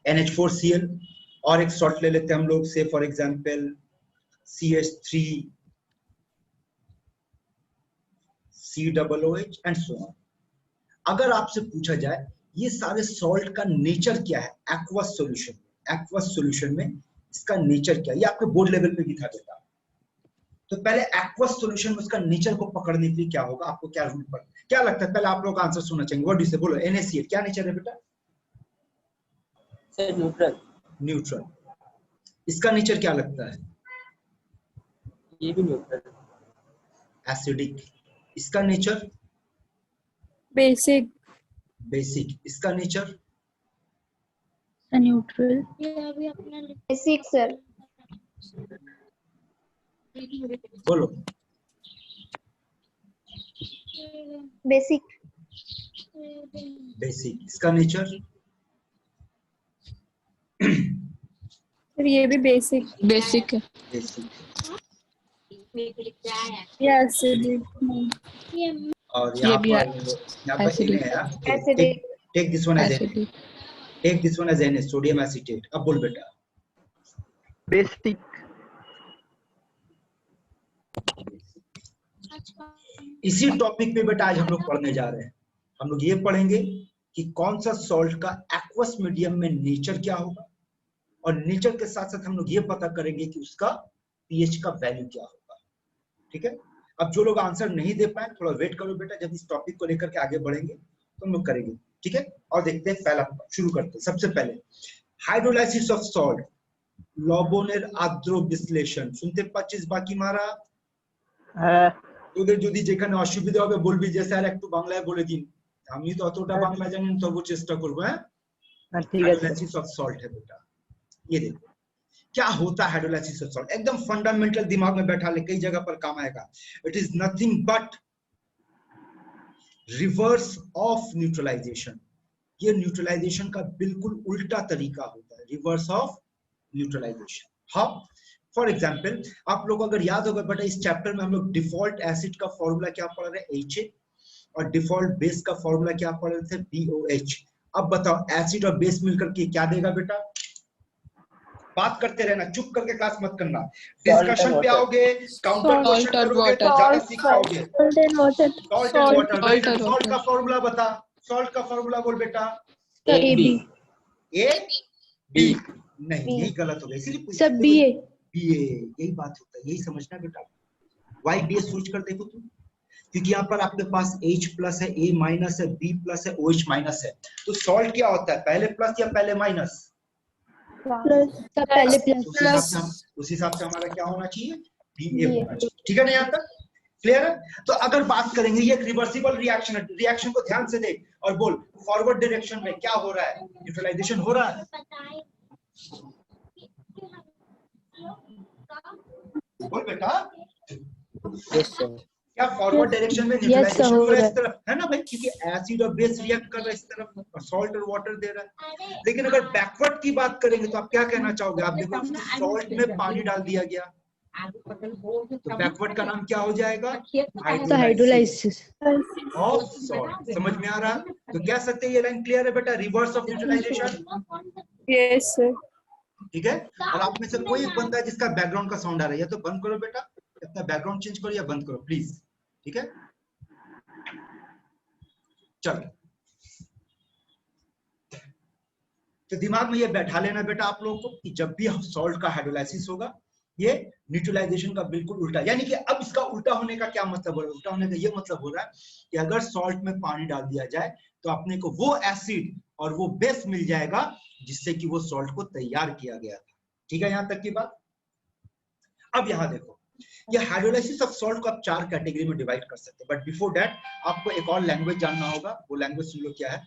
NH4Cl, और एक salt ले लेते हैं हम लोग से for example CH3 COOH and so on. अगर आपसे पूछा जाए ये सारे सॉल्ट का नेचर क्या है एक्वस सॉल्यूशन में इसका नेचर क्या है, ये आपके बोर्ड लेवल पे भी था बेटा। तो पहले एक्वस सॉल्यूशन में उसका नेचर को पकड़ने के लिए क्या होगा, आपको क्या रूल पर क्या लगता है, पहले आप लोग का आंसर सुनना चाहिए। व्हाट डू यू से, बोलो। NaCl क्या नेचर है बेटा? Sir neutral. इसका नेचर क्या लगता है? ये भी न्यूट्रल। एसिडिक। इसका नेचर? बेसिक। इसका नेचर? न्यूट्रल। Basic sir. बोलो। बेसिक। इसका नेचर? ये भी बेसिक है। बेसिक। ये एसिडिक। और ये भी एसिडिक है। Take this one as Na, sodium acetate. अब बोल बेटा। बेसिक। इसी टॉपिक पे बेटा आज हम लोग पढ़ने जा रहे हैं। हम लोग ये पढ़ेंगे कि कौन सा सॉल्ट का एक्वस मीडियम में नेचर क्या होगा, और नेचर के साथ साथ हम लोग ये पता करेंगे कि उसका पीएच का वैल्यू क्या होगा। ठीक है, अब जो लोग आंसर नहीं दे पाए थोड़ा वेट करो बेटा, जब इस टॉपिक को लेकर के आगे बढ़ेंगे तो हम लोग करेंगे। ठीक है, और देखते हैं, पहला शुरू करते हैं। सबसे पहले हाइड्रोलाइसिस ऑफ सॉल्ट, লবণের আর্দ্র বিশ্লেষণ। শুনতে পাচ্ছিস বাকি মারা? হ্যাঁ। তোদের যদি যেখানে অসুবিধা হবে বলবি যে স্যার একটু বাংলায় বলে দিন, আমি তো অতটা বাংলা জানি না, তবু চেষ্টা করব। হ্যাঁ ঠিক আছে। हाइड्रोलाइसिस ऑफ सॉल्ट है बेटा, ये देखो क्या होता है हाइड्रोलाइसिस ऑफ सॉल्ट, एकदम फंडामेंटल, दिमाग में बैठा ले, कई जगह पर काम आएगा। It is nothing but reverse of neutralization. ये न्यूट्रलाइजेशन का बिल्कुल उल्टा तरीका होता है, रिवर्स ऑफ न्यूट्रलाइजेशन। हाँ, फॉर एग्जाम्पल आप लोग अगर याद होगा बेटा, इस चैप्टर में हम लोग डिफॉल्ट एसिड का फॉर्मूला क्या पढ़ रहे हैं, HA, और डिफॉल्ट बेस का फॉर्मूला क्या पढ़ रहे थे, BOH। अब बताओ एसिड और बेस मिलकर के क्या देगा बेटा? बात करते रहना, चुप करके क्लास मत करना। डिस्कशन पे आओगे, काउंटर क्वेश्चन करोगे तो ज्यादा सीख पाओगे। Salt and water. सॉल्ट का फॉर्मूला बता, सॉल्ट का फॉर्मूला बोल बेटा। AB। AB नहीं, यही गलत हो गया, इसीलिए सब BA। यही बात होता है, यही समझना बेटा। वाई BA सोच कर देखो तुम, क्योंकि यहाँ पर आपके पास H प्लस है, A माइनस है, B प्लस है, OH माइनस है। तो सॉल्ट क्या होता है, पहले प्लस या पहले माइनस? पहले प्लस। उस हिसाब से हमारा क्या होना चाहिए, BA होना चाहिए। ठीक है ना, यहाँ तक क्लियर है? तो अगर बात करेंगे, ये एक रिवर्सिबल रिएक्शन है। रिएक्शन को ध्यान से देख और बोल, फॉरवर्ड डायरेक्शन में क्या हो रहा है, न्यूट्रलाइजेशन हो रहा है। बोल बेटा। Yes sir. क्या फॉरवर्ड डायरेक्शन में न्यूट्रलाइजेशन हो रहा है इस तरफ, है ना भाई, क्योंकि एसिड और बेस रिएक्ट कर रहा है इस तरफ और सॉल्ट और वाटर दे रहा है। लेकिन अगर बैकवर्ड की बात करेंगे तो आप क्या कहना चाहोगे? आप देखो सॉल्ट में पानी डाल दिया गया, तो बैकवर्ड का नाम क्या हो जाएगा, हाइड्रोलाइसिस ऑफ सॉल्ट। समझ में आ रहा? तो कह सकते हैं ये लाइन क्लियर है बेटा, reverse of neutralization. Yes sir. ठीक है, और आप में से कोई एक बंदा है जिसका बैकग्राउंड का साउंड आ रहा है, या तो बंद करो बेटा, अपना बैकग्राउंड चेंज करो या बंद करो प्लीज। ठीक है, चलो तो दिमाग में ये बैठा लेना बेटा आप लोगों को कि जब भी सॉल्ट का हाइड्रोलाइसिस होगा ये न्यूट्रलाइजेशन का बिल्कुल उल्टा। यानी कि अब इसका उल्टा होने का क्या मतलब हो रहा है? उल्टा होने का ये मतलब हो रहा है कि अगर सॉल्ट में पानी डाल दिया जाए तो अपने को वो एसिड और वो बेस मिल जाएगा जिससे कि वो सॉल्ट को तैयार किया गया था। ठीक है, यहां तक की बात। अब यहां देखो, ये हाइड्रोलाइसिस ऑफ सॉल्ट को आप 4 कैटेगरी में डिवाइड कर सकते हैं, बट बिफोर दैट आपको एक और लैंग्वेज जानना होगा। वो लैंग्वेज सुन लो क्या है।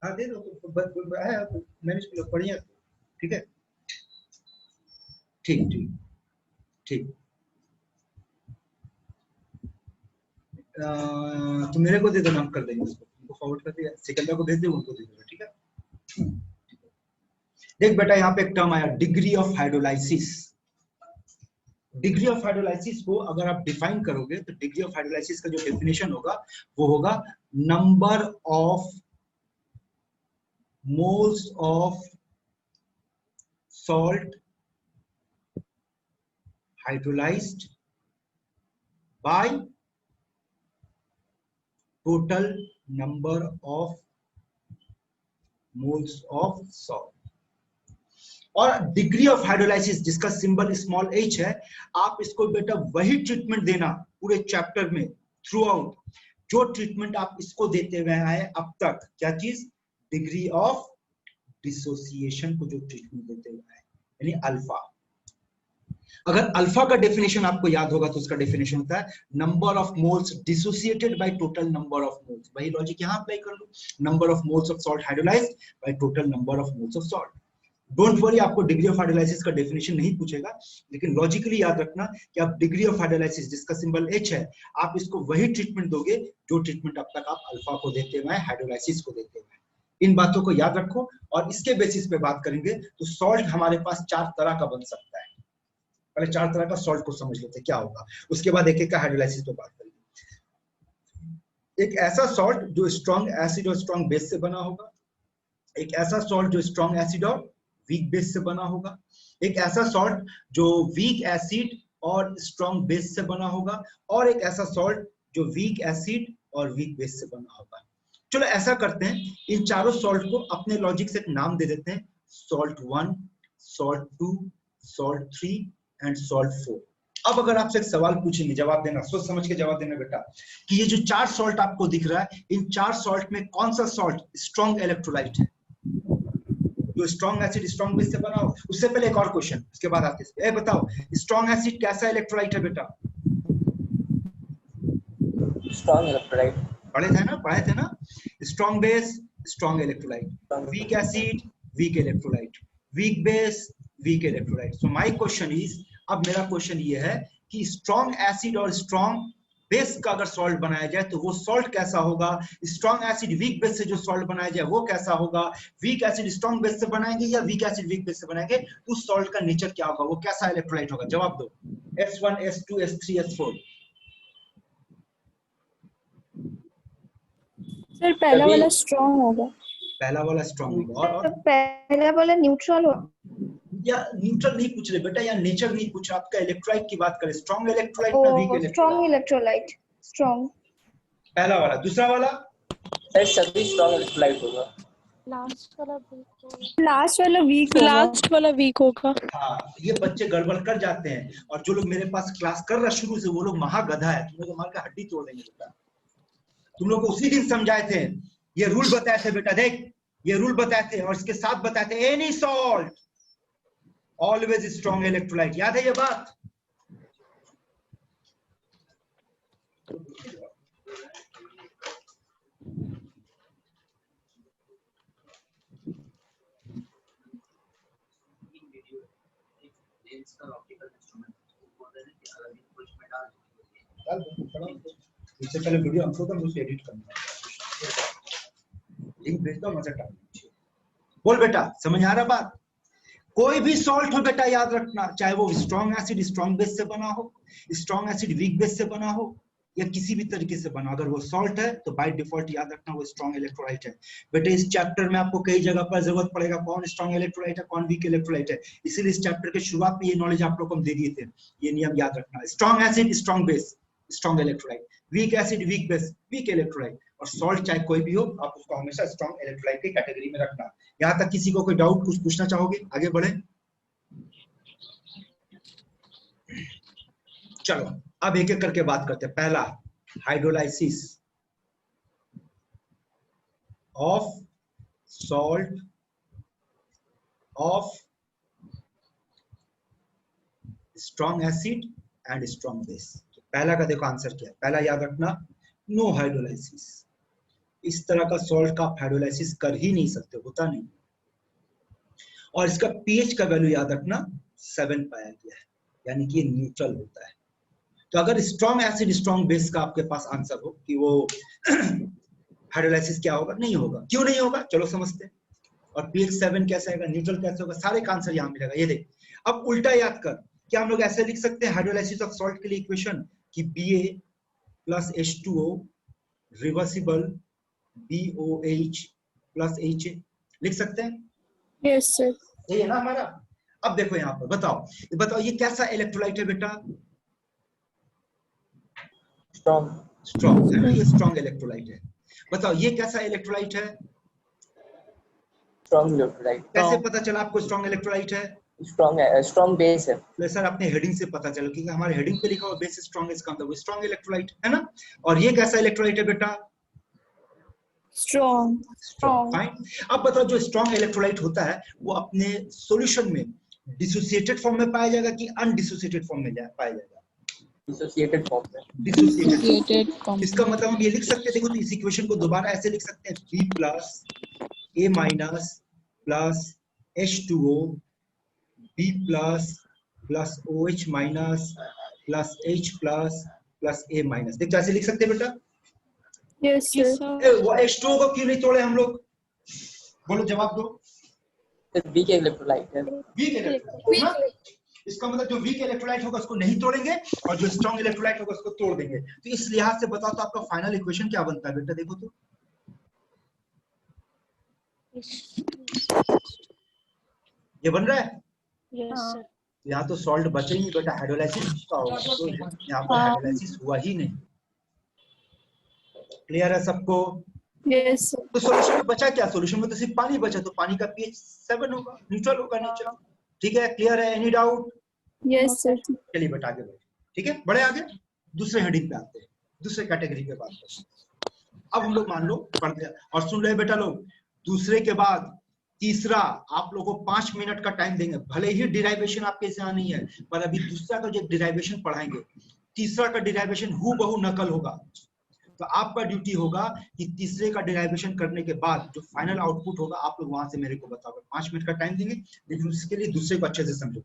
हाँ दे दो, मैंने पढ़ी है। ठीक है, ठीक ठीक ठीक। तो मेरे को दे दो, हम कर देंगे उसको। उनको फॉरवर्ड कर दिया, सिकंदर को भेज दे, उनको दे देगा, ठीक है। देख बेटा यहाँ पे एक टर्म आया degree of hydrolysis. Degree of hydrolysis को अगर आप डिफाइन करोगे तो डिग्री ऑफ हाइड्रोलाइसिस का जो डेफिनेशन होगा वो होगा number of moles of salt hydrolysed by total number of moles of salt. और डिग्री ऑफ हाइड्रोलाइसिस जिसका सिंबल स्मॉल h है, आप इसको बेटा वही ट्रीटमेंट देना पूरे चैप्टर में थ्रू आउट जो ट्रीटमेंट आप इसको देते हुए आए अब तक। क्या चीज? डिग्री ऑफ डिसोसिएशन को जो ट्रीटमेंट देते हुए आए, यानी अल्फा। अगर अल्फा का डेफिनेशन आपको याद होगा तो उसका डेफिनेशन होता है number of moles dissociated by total number of moles. वही लॉजिक यहां अप्लाई कर लो, number of moles of salt hydrolysed by total number of moles of salt. Don't worry, आपको डिग्री ऑफ हाइड्रोलाइसिस का डेफिनेशन नहीं पूछेगा, लेकिन लॉजिकली याद रखना कि आप डिग्री ऑफ हाइड्रोलाइसिस जिसका सिंबल H है, आप इसको वही ट्रीटमेंट दोगे जो ट्रीटमेंट अब तक आप अल्फा को देते हुए हाइड्रोलाइसिस को देते हुए। इन बातों को याद रखो और इसके बेसिस पे बात करेंगे तो सॉल्ट हमारे पास 4 तरह का बन सकता है। पहले 4 तरह का सॉल्ट को समझ लेते हैं क्या होगा, उसके बाद एक एक का हाइड्रोलाइसिस पे बात करेंगे। एक ऐसा सॉल्ट जो स्ट्रॉन्ग एसिड और स्ट्रॉन्ग बेस से बना होगा, एक ऐसा सॉल्ट जो स्ट्रॉन्ग एसिड और वीक बेस से बना होगा, एक ऐसा सॉल्ट जो वीक एसिड और स्ट्रॉन्ग बेस से बना होगा, और एक ऐसा सॉल्ट जो वीक एसिड और वीक बेस से बना होगा। चलो ऐसा करते हैं, इन चारों सॉल्ट को अपने लॉजिक से एक नाम दे देते हैं, salt 1, salt 2, salt 3 and salt 4। अब अगर आपसे एक सवाल पूछेंगे, जवाब देना, सोच समझ के जवाब देना बेटा, कि ये जो 4 सॉल्ट आपको दिख रहा है, इन 4 सॉल्ट में कौन सा सॉल्ट स्ट्रॉन्ग इलेक्ट्रोलाइट है, जो स्ट्रॉन्ग एसिड स्ट्रॉन्ग बेस से बना हो। उससे पहले एक और क्वेश्चन, उसके बाद आते हैं। बताओ स्ट्रॉन्ग एसिड कैसा इलेक्ट्रोलाइट है बेटा? Strong electrolyte. पढ़े थे ना? Strong base strong electrolyte, weak acid weak electrolyte, week base weak electrolyte. So my question is, अब मेरा क्वेश्चन ये है कि स्ट्रॉन्ग एसिड और स्ट्रॉन्ग बेस का अगर सॉल्ट बनाया जाए तो वो सॉल्ट कैसा होगा? स्ट्रॉन्ग एसिड वीक बेस से जो सॉल्ट बनाया जाए वो कैसा होगा? वीक एसिड स्ट्रॉन्ग बेस से बनाएंगे या वीक एसिड वीक बेस से बनाएंगे? उस सॉल्ट का नेचर क्या होगा, वो कैसा इलेक्ट्रोलाइट होगा? जवाब दो। S1 S2 S3 S4। Sir पहला वाला स्ट्रॉन्ग होगा। पहला वाला स्ट्रॉन्ग होगा। और पहला वाला न्यूट्रल हो, या न्यूट्रल नहीं पूछ रहे बेटा, या नेचर नहीं पूछा, आपका इलेक्ट्रोलाइट की बात करें। स्ट्रॉन्ग इलेक्ट्रोलाइट ना weak electrolyte? Strong electrolyte, strong. पहला वाला। दूसरा वाला सर सभी स्ट्रॉन्ग इलेक्ट्रोलाइट होगा। लास्ट वाला वीक होगा। हाँ, ये बच्चे गड़बड़ कर जाते हैं, और जो लोग मेरे पास क्लास कर रहा शुरू से वो लोग महागधा है, तुम लोग मार के हड्डी तोड़ देंगे बेटा। तुम लोग को उसी दिन समझाए थे, ये रूल बताए थे बेटा, देख ये रूल बताए थे, और इसके साथ बताए थे any salt always strong electrolyte. याद है ये बात? इससे पहले वीडियो अपलोड कर, मुझे एडिट करना, लिंक भेज दो, मजा डाल। बोल बेटा, समझ आ रहा बात? कोई भी सॉल्ट हो बेटा, याद रखना, चाहे वो स्ट्रॉन्ग एसिड स्ट्रॉन्ग बेस से बना हो, स्ट्रॉन्ग एसिड वीक बेस से बना हो, या किसी भी तरीके से बना, अगर वो सॉल्ट है तो बाय डिफॉल्ट याद रखना वो स्ट्रॉन्ग इलेक्ट्रोलाइट है। बेटे इस चैप्टर में आपको कई जगह पर जरूरत पड़ेगा कौन स्ट्रॉन्ग इलेक्ट्रोलाइट है कौन वीक इलेक्ट्रोलाइट है, इसीलिए इस चैप्टर के शुरुआत में ये नॉलेज आप लोग को हम दे दिए थे। ये नियम याद रखना, strong acid strong base strong electrolyte, weak acid weak base weak electrolyte, और सॉल्ट चाहे कोई भी हो आप उसको हमेशा स्ट्रॉन्ग इलेक्ट्रोलाइट की कैटेगरी में रखना। यहाँ तक किसी को कोई डाउट, कुछ पूछना चाहोगे? आगे बढ़े। चलो अब एक एक करके बात करते हैं। पहला, hydrolysis of salt of strong acid and strong base. पहला का देखो आंसर क्या है, पहला याद रखना नो हाइड्रोलाइसिस। इस तरह का सॉल्ट का आप हाइड्रोलाइसिस कर ही नहीं सकते, होता नहीं। और इसका पीएच का वैल्यू याद रखना 7 पाया गया है, यानी कि ये न्यूट्रल होता है। तो अगर स्ट्रॉन्ग एसिड स्ट्रॉन्ग बेस का आपके पास आंसर हो कि वो हाइड्रोलाइसिस क्या होगा? नहीं होगा। क्यों नहीं होगा? चलो समझते हैं। और pH7 कैसा आएगा, न्यूट्रल कैसे होगा, सारे का आंसर यहाँ मिलेगा। ये देख, अब उल्टा याद कर, क्या हम लोग ऐसे लिख सकते हैं हाइड्रोलाइसिस ऑफ सॉल्ट के लिए इक्वेशन कि Ba plus H2O reversible BOH plus HA, लिख सकते हैं? Yes sir. ये है ना हमारा। अब देखो यहाँ पर बताओ ये कैसा इलेक्ट्रोलाइट है बेटा? स्ट्रॉन्ग। स्ट्रॉन्ग है ना, ये स्ट्रॉन्ग इलेक्ट्रोलाइट है। बताओ ये कैसा इलेक्ट्रोलाइट है? Strong electrolyte. कैसे पता चला आपको स्ट्रॉन्ग इलेक्ट्रोलाइट है? स्ट्रॉन्ग है, स्ट्रॉन्ग बेस है। तो सर अपने हेडिंग से पता चलो, क्योंकि हमारे हेडिंग पे लिखा हुआ बेस स्ट्रॉन्ग, इसका मतलब वो स्ट्रॉन्ग इलेक्ट्रोलाइट है ना। और ये कैसा इलेक्ट्रोलाइट है बेटा? स्ट्रॉन्ग। स्ट्रॉन्ग। फाइन। अब बताओ जो स्ट्रॉन्ग इलेक्ट्रोलाइट होता है वो अपने सॉल्यूशन में डिसोसिएटेड फॉर्म में पाया जाएगा कि अनडिसोसिएटेड फॉर्म में पाया जाएगा? डिसोसिएटेड फॉर्म में। Dissociated form. इसका मतलब हम ये लिख सकते हैं, देखो तो इस इक्वेशन को दोबारा ऐसे लिख सकते हैं, B plus A minus plus H2O B plus plus OH minus plus H plus plus A minus. देख कैसे लिख सकते हैं बेटा? Yes sir. वो H2O को क्यों नहीं तोड़े हम लोग? बोलो जवाब दो। सर वीक इलेक्ट्रोलाइट है। वीक इलेक्ट्रोलाइट ना, इसका मतलब जो वीक इलेक्ट्रोलाइट होगा उसको नहीं तोड़ेंगे और जो स्ट्रॉन्ग इलेक्ट्रोलाइट होगा उसको तोड़ देंगे। तो इस लिहाज से बताओ तो आपका फाइनल इक्वेशन क्या बनता है बेटा? देखो तो ये बन रहा है। Yes sir. यहाँ तो सॉल्ट बचे ही नहीं बेटा, हाइड्रोलाइसिस का होगा, तो यहाँ पर हाइड्रोलाइसिस हुआ ही नहीं। क्लियर है सबको? Yes sir. तो सॉल्यूशन में बचा क्या? सॉल्यूशन में तो सिर्फ पानी बचा, तो पानी का pH 7 होगा, न्यूट्रल होगा नेचर। ठीक है, क्लियर है? Any doubt? Yes sir. चलिए बेटा आगे बढ़े। ठीक है, बड़े आगे दूसरे हेडिंग पे आते हैं, दूसरे कैटेगरी पे बात करते हैं। अब हम लोग मान लो पढ़ते हैं और सुन रहे बेटा लोग, दूसरे के बाद तीसरा आप लोगों को 5 मिनट का टाइम देंगे, भले ही डिराइवेशन आपके यहाँ नहीं है, पर अभी दूसरा का जो डिराइवेशन पढ़ाएंगे, तीसरा का डिराइवेशन हूबहू नकल होगा। तो आपका ड्यूटी होगा कि तीसरे का डिराइवेशन करने के बाद जो फाइनल आउटपुट होगा आप लोग वहां से मेरे को बताओगे। 5 मिनट का टाइम देंगे, लेकिन उसके लिए दूसरे को अच्छे से समझो।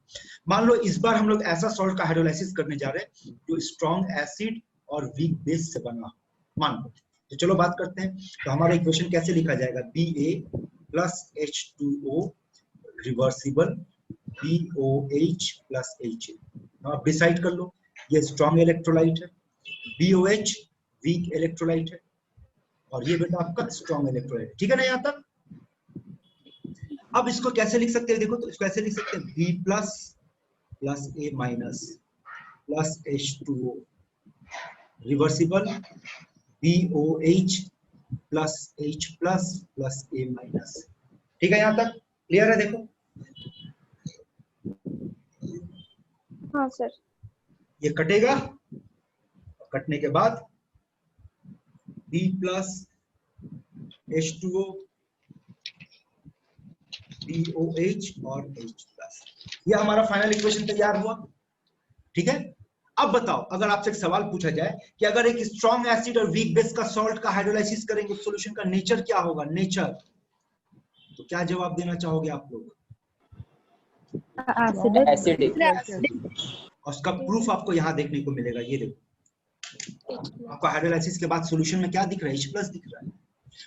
मान लो इस बार हम लोग ऐसा सॉल्ट का हाइड्रोलाइसिस करने जा रहे हैं जो स्ट्रॉन्ग एसिड और वीक बेस से बना, मान लो। तो चलो बात करते हैं। तो हमारा इक्वेशन कैसे लिखा जाएगा? Ba plus H2O reversible BOH plus HA। आप डिसाइड कर लो, ये स्ट्रॉन्ग इलेक्ट्रोलाइट है, BOH वीक इलेक्ट्रोलाइट है, और ये बेटा आपका स्ट्रॉन्ग इलेक्ट्रोलाइट है। ठीक है ना यहाँ तक? अब इसको कैसे लिख सकते हैं? देखो तो इसको ऐसे लिख सकते हैं, B plus plus A minus plus H2O reversible BOH plus H plus plus A minus. ठीक है यहाँ तक? क्लियर है? देखो हाँ सर। ये कटेगा, कटने के बाद B प्लस H2O BOH और H प्लस, ये हमारा फाइनल इक्वेशन तैयार हुआ। ठीक है, अब बताओ अगर आपसे एक सवाल पूछा जाए कि अगर एक स्ट्रॉन्ग एसिड और वीक बेस का सॉल्ट का हाइड्रोलाइसिस करेंगे, सॉल्यूशन का नेचर क्या होगा? नेचर, तो क्या जवाब देना चाहोगे आप लोग? एसिडिक। और उसका प्रूफ आपको यहाँ देखने को मिलेगा। ये देखो आपको हाइड्रोलाइसिस के बाद सॉल्यूशन में क्या दिख रहा है? H प्लस दिख रहा है।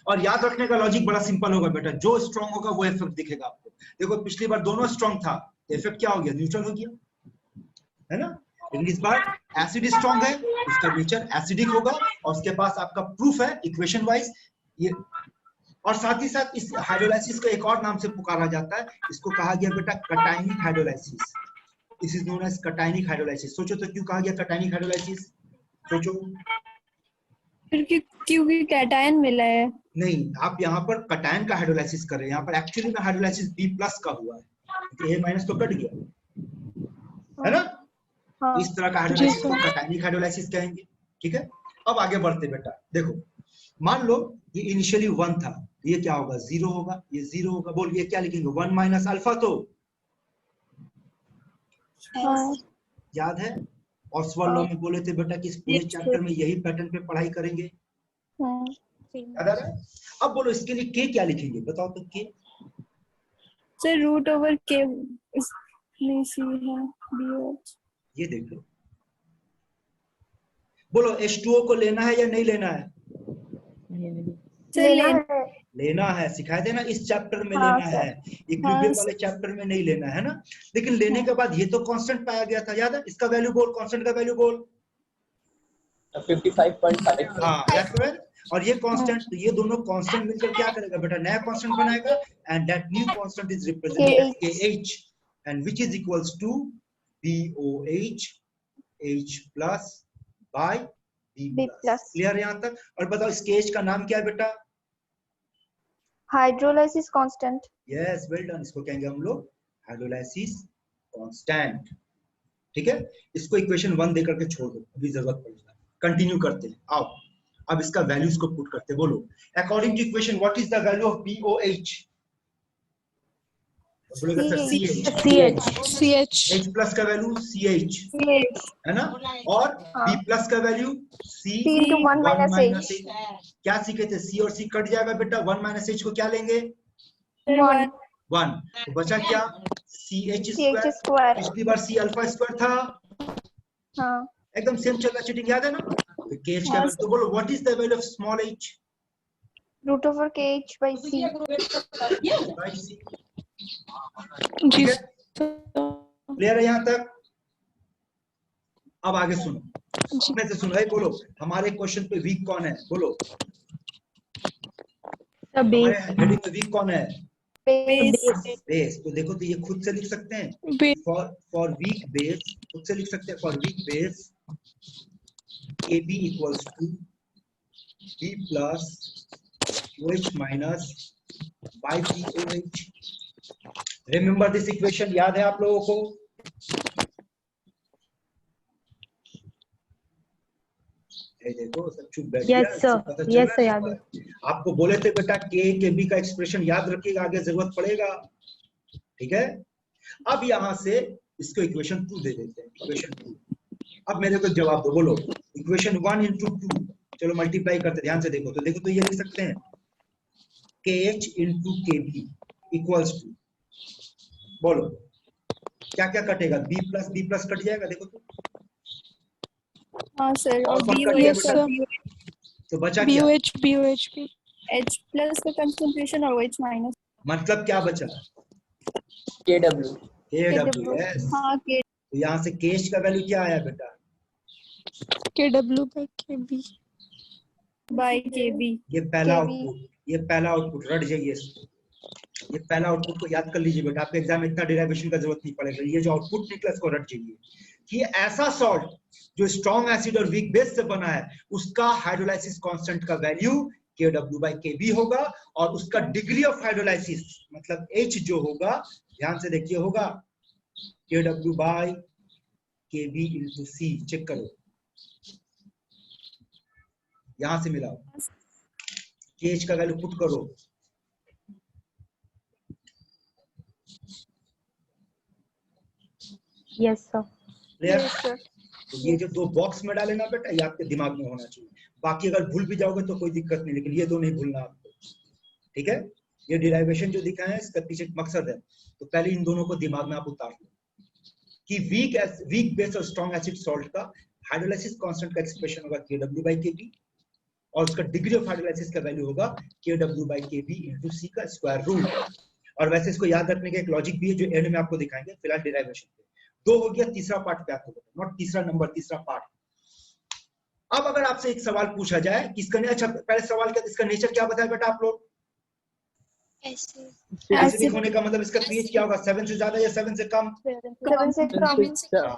और याद रखने का लॉजिक बड़ा सिंपल होगा बेटा, जो स्ट्रॉन्ग होगा वो इफेक्ट दिखेगा आपको। देखो पिछली बार दोनों स्ट्रॉन्ग था, इफेक्ट क्या हो गया? न्यूट्रल हो गया, है ना। लेकिन इस बार एसिड स्ट्रॉन्ग है, उसका नेचर एसिडिक होगा, और उसके पास आपका प्रूफ है इक्वेशन वाइज ये। और साथ ही साथ इस हाइड्रोलाइसिस को एक और नाम से पुकारा जाता है, इसको कहा गया बेटा cationic hydrolysis. This is known as cationic hydrolysis. सोचो तो क्यों कहा गया कटायनिक हाइड्रोलाइसिस? सोचो। क्योंकि कैटायन मिला है। नहीं, आप यहाँ पर कटायन का हाइड्रोलाइसिस कर रहे हैं, यहाँ पर एक्चुअली में हाइड्रोलाइसिस B प्लस का हुआ है, क्योंकि A माइनस तो कट गया, है ना। हाँ। इस तरह का हाइड्रोलाइसिस को कटायनिक हाइड्रोलाइसिस कहेंगे। ठीक है, अब आगे बढ़ते बेटा। देखो मान लो ये इनिशियली 1 था, ये क्या होगा? 0 होगा, ये 0 होगा। बोल ये क्या लिखेंगे? 1 माइनस अल्फा। तो हाँ। याद है ऑस्वाल्ड लॉ में बोले थे बेटा कि इस पूरे चैप्टर में यही पैटर्न पे पढ़ाई करेंगे, हाँ। याद आ रहा है? अब बोलो इसके लिए K क्या लिखेंगे? बताओ तो K। सर रूट ओवर के इसमें सी है BOH। ये देख लो, बोलो H2O को लेना है या नहीं लेना है? सर लेना है, सिखाए थे ना, इस चैप्टर में हाँ, लेना सर। है, इक्विलिब्रियम हाँ, वाले चैप्टर में नहीं लेना है ना। लेकिन लेने के बाद ये तो कांस्टेंट पाया गया था, याद है? इसका वैल्यू बोल, कांस्टेंट का वैल्यू बोल। 55.5। हाँ दैट्स राइट। और ये कांस्टेंट, तो ये दोनों कांस्टेंट मिलकर क्या करेगा बेटा? नया कांस्टेंट बनाएगा, and that new constant is represented as KH, and which is equals to BOH H plus by B plus. Clear यहां तक? और बताओ इस KH का नाम क्या है बेटा? Hydrolysis constant. Yes, well done. इसको कहेंगे हम लोग हाइड्रोलाइसिस कांस्टेंट। ठीक है, इसको इक्वेशन 1 देकर के छोड़ दो, अभी जरूरत पड़ेगा। कंटिन्यू करते हैं, आओ अब इसका वैल्यूज को पुट करते हैं। बोलो, according to equation what is the value of BOH? बोलेगा सर CH। H प्लस का वैल्यू CH है ना, और B प्लस का value C into 1 minus H। क्या सीखे थे? C और C कट जाएगा बेटा, 1 माइनस H को क्या लेंगे? 1 1। तो बचा क्या? CH CH square. स्क्वायर। पिछली बार C अल्फा स्क्वायर था, हाँ, एकदम सेम चल रहा, चीटिंग याद है ना? तो KH का वैल्यू, तो बोलो what is the value of small h? root over KH by C। by C। ठीक है, क्लियर है यहाँ तक? अब आगे सुनो, इसमें से सुनो, है बोलो हमारे क्वेश्चन पे वीक कौन है? बोलो हमारे हेडिंग पे वीक कौन है? बेस। तो देखो, तो ये खुद से लिख सकते हैं, फॉर वीक बेस, खुद से लिख सकते हैं, for weak base KB equals to B plus OH minus by BOH। Remember this equation, याद है आप लोगों को? ये देखो सब चुप बैठ गया। यस सर, पता चल यस रहा सर, है याद है। आपको बोले थे बेटा KB का एक्सप्रेशन याद रखिएगा, आगे जरूरत पड़ेगा। ठीक है, अब यहां से इसको इक्वेशन 2 दे देते हैं, इक्वेशन 2। अब मेरे को जवाब दो, बोलो इक्वेशन 1 into 2, चलो मल्टीप्लाई करते, ध्यान से देखो। तो देखो, तो ये लिख सकते हैं KH into KB equals to, बोलो क्या क्या कटेगा? B प्लस कट जाएगा, देखो तो। हाँ सर, और कौन कट गया BOH बेटा? तो बचा क्या? BOH भी। H प्लस का कंसंट्रेशन और OH माइनस। मतलब क्या बचा? KW। KW। हाँ, K तो यहाँ से KH का वैल्यू क्या आया बेटा? KW by KB। by KB। ये पहला आउटपुट, ये पहला आउटपुट रट जाइए इसको। ये पहला आउटपुट को याद कर लीजिए बेटा, आपके एग्जाम में इतना डेरिवेशन का जरूरत नहीं पड़ेगा। ये जो आउटपुट निकला इसको रट जाइए कि ऐसा सॉल्ट जो स्ट्रॉन्ग एसिड और वीक बेस से बना है, उसका हाइड्रोलाइसिस कांस्टेंट का वैल्यू KW by KB होगा, और उसका डिग्री ऑफ हाइड्रोलाइसिस मतलब H जो होगा, ध्यान से देखिए, होगा KW by KB into C। Check करो, यहां से मिलाओ, KH का वैल्यू पुट करो, यस सर। क्लियर? तो ये जो 2 बॉक्स में डाले ना बेटा, ये आपके दिमाग में होना चाहिए। बाकी अगर भूल भी जाओगे तो कोई दिक्कत नहीं, लेकिन ये 2 नहीं भूलना आपको। ठीक है, ये डिराइवेशन जो दिखा है इसका पीछे एक मकसद है, तो पहले इन दोनों को दिमाग में आप उतार लो कि वीक बेस और स्ट्रॉन्ग एसिड सॉल्ट का हाइड्रोलाइसिस कांस्टेंट का एक्सप्रेशन होगा KW by KB, और उसका डिग्री ऑफ हाइड्रोलाइसिस का वैल्यू होगा KW by KB into C का स्क्वायर रूट। और वैसे इसको याद रखने का एक लॉजिक भी है जो एंड में आपको दिखाएंगे। फिलहाल डिराइवेशन पे 2 हो गया, तीसरा पार्ट पे आपको बताओ, नॉट तीसरा नंबर, तीसरा पार्ट। अब अगर आपसे एक सवाल पूछा जाए कि इसका, अच्छा पहले सवाल क्या, इसका नेचर क्या बताया बेटा आप लोग? एसिडिक होने का मतलब इसका पीएच क्या होगा? 7 से ज्यादा या 7 से कम? 7 से कम।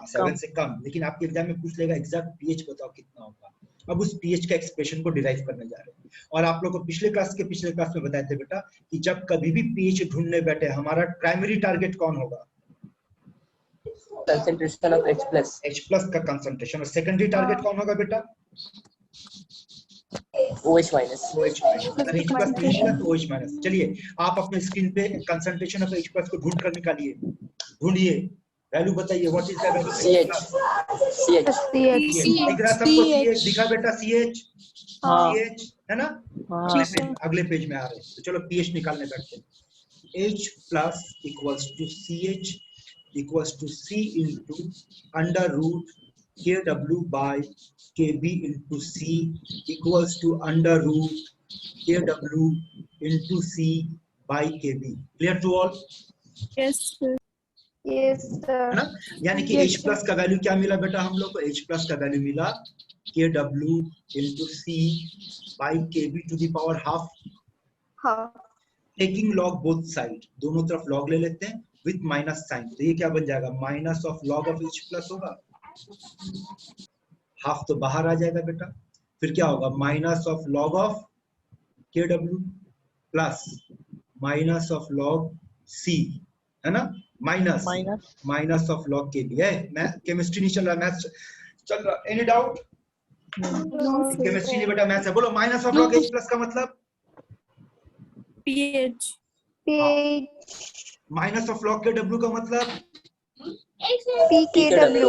7 से कम। लेकिन आपके एग्जाम में पूछ लेगा एग्जैक्ट पीएच बताओ कितना होगा। अब उस पीएच का एक्सप्रेशन को डिराइव करने जा रहे हैं। और आप लोग को पिछले क्लास में बताए थे बेटा कि जब कभी भी पीएच ढूंढने बैठे, हमारा प्राइमरी टारगेट कौन होगा? कंसंट्रेशन ऑफ H प्लस का कंसंट्रेशन। और सेकेंडरी टारगेट कौन होगा बेटा? OH minus. अगर H प्लस नहीं मिला तो OH माइनस। चलिए आप अपने स्क्रीन पे कंसंट्रेशन ऑफ H प्लस को ढूंढ कर निकालिए, ढूंढिए, वैल्यू बताइए, what is the value? CH दिख रहा सबको? CH दिखा बेटा? CH है ना? अगले पेज में आ रहे हैं, तो चलो pH निकालने बैठते हैं। H plus equals to CH equals to C into under root KW by KB into C equals to under root kW into C by KB. Clear to all? Yes, sir. Yes, sir. है ना? यानी कि Yes, H plus का value क्या मिला बेटा हम लोग को? H प्लस का वैल्यू मिला kW into C by KB to the power half. हाँ. टेकिंग लॉग बोथ साइड, दोनों तरफ लॉग ले लेते हैं विथ माइनस साइन, तो ये क्या बन जाएगा? Minus of log of H plus होगा, हाफ तो बाहर आ जाएगा बेटा, फिर क्या होगा? Minus of log of KW plus minus of log C, है ना? Minus minus minus of log KB है। मैं केमिस्ट्री नहीं चल रहा, मैथ्स चल रहा। Any doubt? No, sir. Chemistry नहीं बेटा, मैथ्स है। बोलो minus of log H plus का मतलब? pH. pH. Minus of log KW का मतलब? pKW.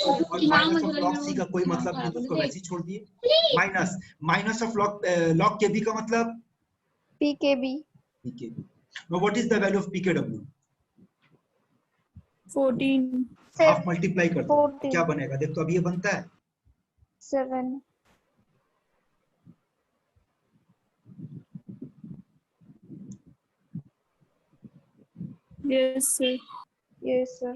और माइनस ऑफ लॉग C का कोई मतलब नहीं, तो उसको वैसे ही छोड़ दिए। Minus minus of log KB का मतलब? pKb. PKB. Now what is the value of PKW? 14. Half multiply कर दो, 14. क्या बनेगा? देख तो अब ये बनता है 7. Yes, sir. Yes, sir.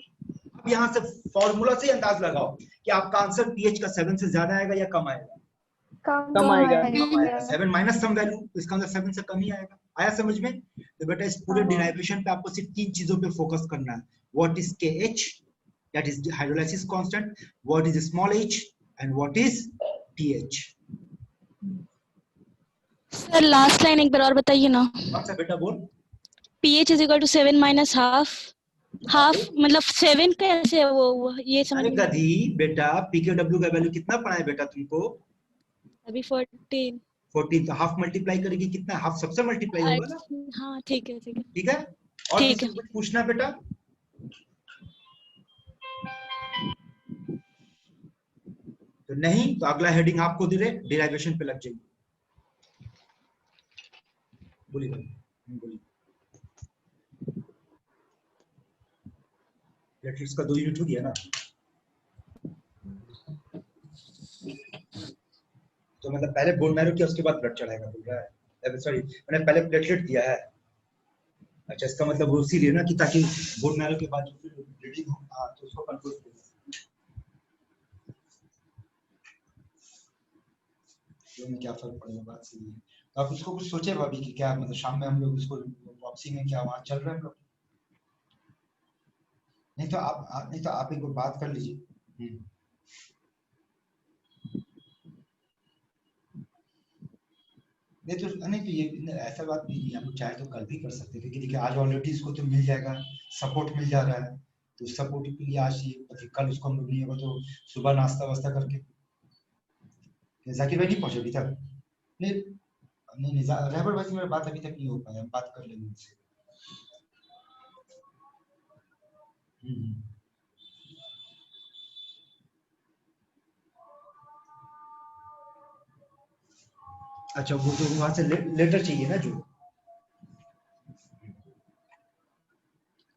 अब यहाँ से फॉर्मूला से अंदाज लगाओ कि आपका आंसर pH का 7 से ज्यादा आएगा या कम आएगा? कम आएगा। 7 माइनस सम वैल्यू, इसका मतलब 7 से कम ही आएगा। आया समझ में? तो बेटा इस पूरे डिराइवेशन पे आपको सिर्फ तीन चीजों पे फोकस करना है। What is KH, that is hydrolysis constant, what is small h and what is pH। Sir last line एक बार और बताइए ना। कौन सा बेटा? बोल। pH is equal to 7 minus half मतलब 7 कैसे है वो ये समझ अरे में गधी बेटा, PKW का वैल्यू कितना पढ़ा है बेटा तुमको? अभी 14। 14, तो हाफ मल्टीप्लाई करेगी कितना? हाफ सबसे मल्टीप्लाई होगा ना? हाँ ठीक है ठीक है ठीक है। और ठीक है। कुछ पूछना बेटा? तो नहीं, तो अगला हेडिंग आपको दे रहे, डिराइवेशन पे लग जाइए। बोलिए बोलिए। प्लेटलेट्स का 2 यूनिट हो गया ना? तो मतलब पहले बोन मैरो किया, उसके बाद ब्लड चढ़ाएगा बोल रहा है? सॉरी, मैंने पहले प्लेटलेट दिया है। अच्छा, इसका मतलब वो इसीलिए ना कि ताकि बोन मैरो के बाद जो ब्लीडिंग हो, हाँ, तो उसको कंट्रोल कर। में क्या फर्क पड़ेगा? बात सही है। तो आप इसको कुछ सोचे भाभी कि क्या मतलब शाम में हम लोग इसको वापसी में क्या वहां चल रहे हैं हम लोग? नहीं तो आप एक बात कर लीजिए। नहीं तो ये ऐसा बात नहीं है, हम लोग चाहे तो कल भी कर सकते हैं, क्योंकि देखिए आज ऑलरेडी इसको तो मिल जाएगा, सपोर्ट मिल जा रहा है, तो सपोर्ट के लिए आज ये कल उसको हम लोग नहीं होगा तो सुबह नाश्ता वास्ता करके। जाकिर भाई नहीं पहुंचे अभी तक? नहीं रहबर भाई से मेरी बात अभी तक नहीं हो पाया, बात कर लेंगे उनसे। अच्छा, वो तो वहां से लेटर चाहिए ना जो?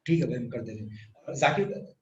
ठीक है भाई, हम कर दे रहे हैं। जाकिर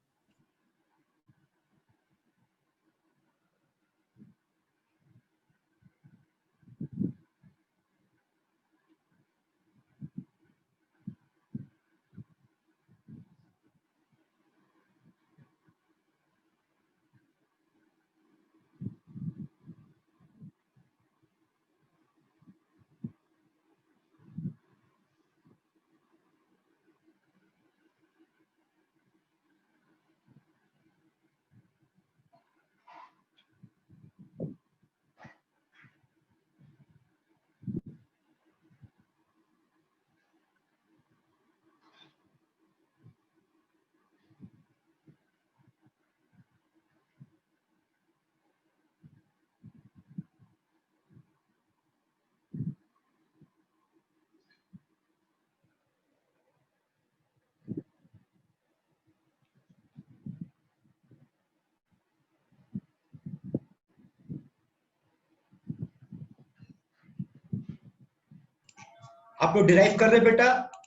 आप लोग डिराइव कर रहे बेटा?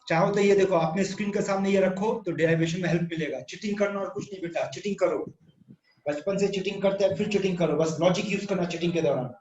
चाहो तो ये देखो, आपने स्क्रीन के सामने ये रखो तो डिराइवेशन में हेल्प मिलेगा। चीटिंग करना और कुछ नहीं बेटा, चीटिंग करो, बचपन से चीटिंग करते हैं, फिर चीटिंग करो, बस लॉजिक यूज करना चीटिंग के दौरान।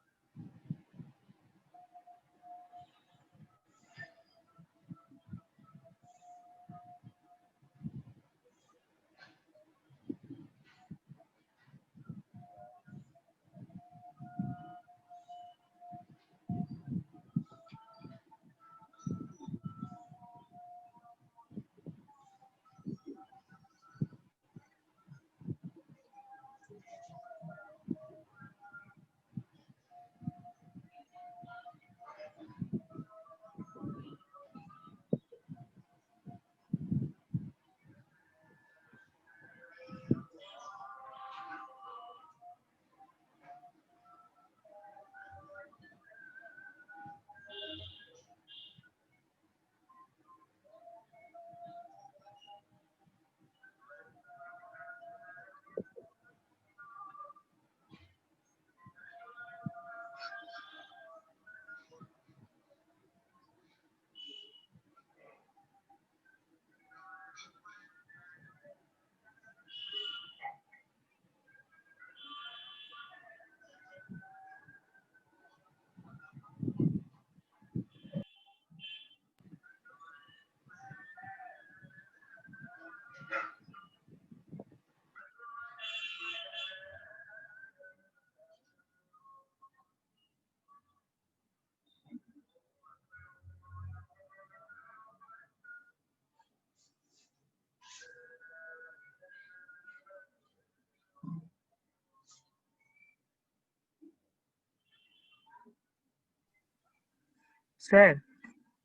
सर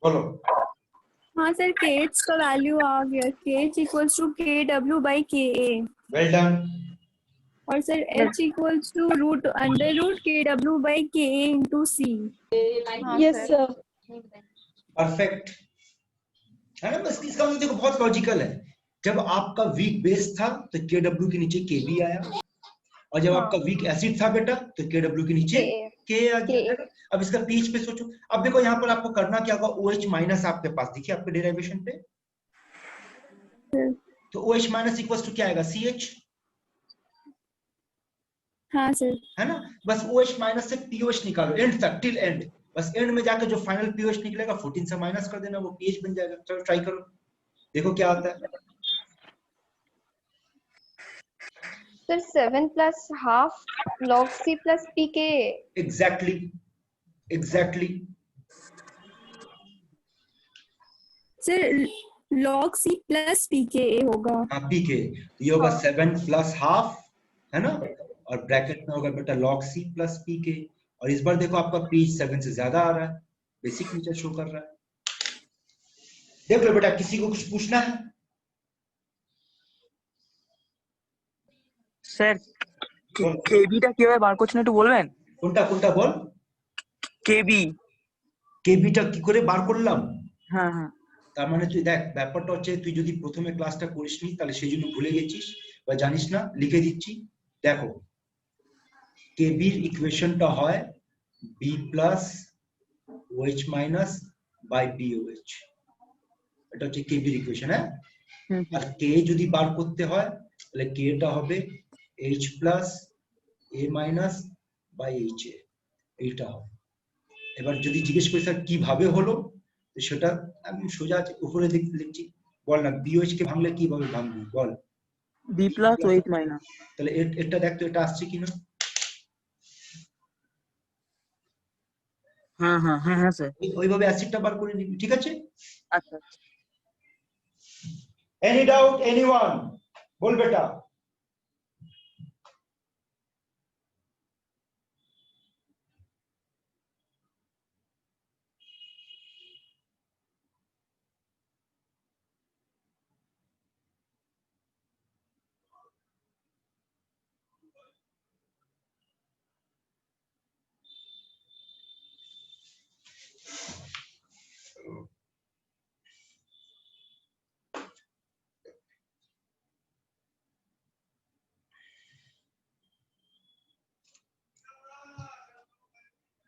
बोलो। हाँ सर, KH का वैल्यू आ गया, KH equals to KW by KA। Well done. और sir H equals to root under root KW by KA into C। Yes, sir. Perfect है ना। बस इसका मतलब देखो बहुत लॉजिकल है। जब आपका वीक बेस था तो KW के नीचे KB आया, और जब आपका वीक एसिड था बेटा तो KW के नीचे K आ गया, है ना। अब इसका पीएच पे सोचो। अब देखो यहाँ पर आपको करना क्या होगा, OH माइनस आपके पास दिखिए आपके डेरिवेशन पे, तो OH माइनस इक्वल्स टू क्या आएगा, CH, हाँ सर। है ना। बस OH माइनस से POH निकालो एंड तक, टिल एंड। बस एंड में जाकर जो फाइनल POH निकलेगा 14 से माइनस कर देना, वो पीएच बन जाएगा। चलो ट्राई करो, देखो क्या आता है। Sir, 7 plus half log C plus pKa. Exactly exactly. Sir log C plus pKa होगा। हाँ पीके, ये होगा 7 प्लस हाफ, है ना, और ब्रैकेट में होगा बेटा log C प्लस पीके। और इस बार देखो आपका पीएच 7 से ज्यादा आ रहा है, बेसिक नेचर शो कर रहा है। देख लो बेटा, किसी को कुछ पूछना है? স্যার কেবিটা কিভাবে বার করছেন একটু বলবেন? কোনটা কোনটা বল। কেবি। কেবিটা কি করে বার করলাম? হ্যাঁ হ্যাঁ। তার মানে তুই দেখ, ব্যাপারটা হচ্ছে তুই যদি প্রথমে ক্লাসটা করিসনি তাহলে সেই জন্য ভুলে গেছিস বা জানিস না, লিখে দিচ্ছি। দেখো কেবির ইকুয়েশনটা হয় B plus OH minus by BOH, এটা হচ্ছে কেবির ইকুয়েশন। হ্যাঁ, আর কে যদি বার করতে হয় তাহলে কেটা হবে H plus A minus by HA, এইটা হবে। এবার যদি জিজ্ঞেস করি স্যার কিভাবে হলো, সেটা আমি সোজা উপরে লিখছি। বল না, BOH কে ভাঙলে কিভাবে ভাঙবি বল। B plus OH minus. তাহলে এটা দেখ তো এটা আসছে কিনা। হ্যাঁ হ্যাঁ হ্যাঁ হ্যাঁ স্যার। ওইভাবে অ্যাসিডটা বার করে নিবি, ঠিক আছে। আচ্ছা। এনি ডাউট এনিওয়ান, বল বেটা।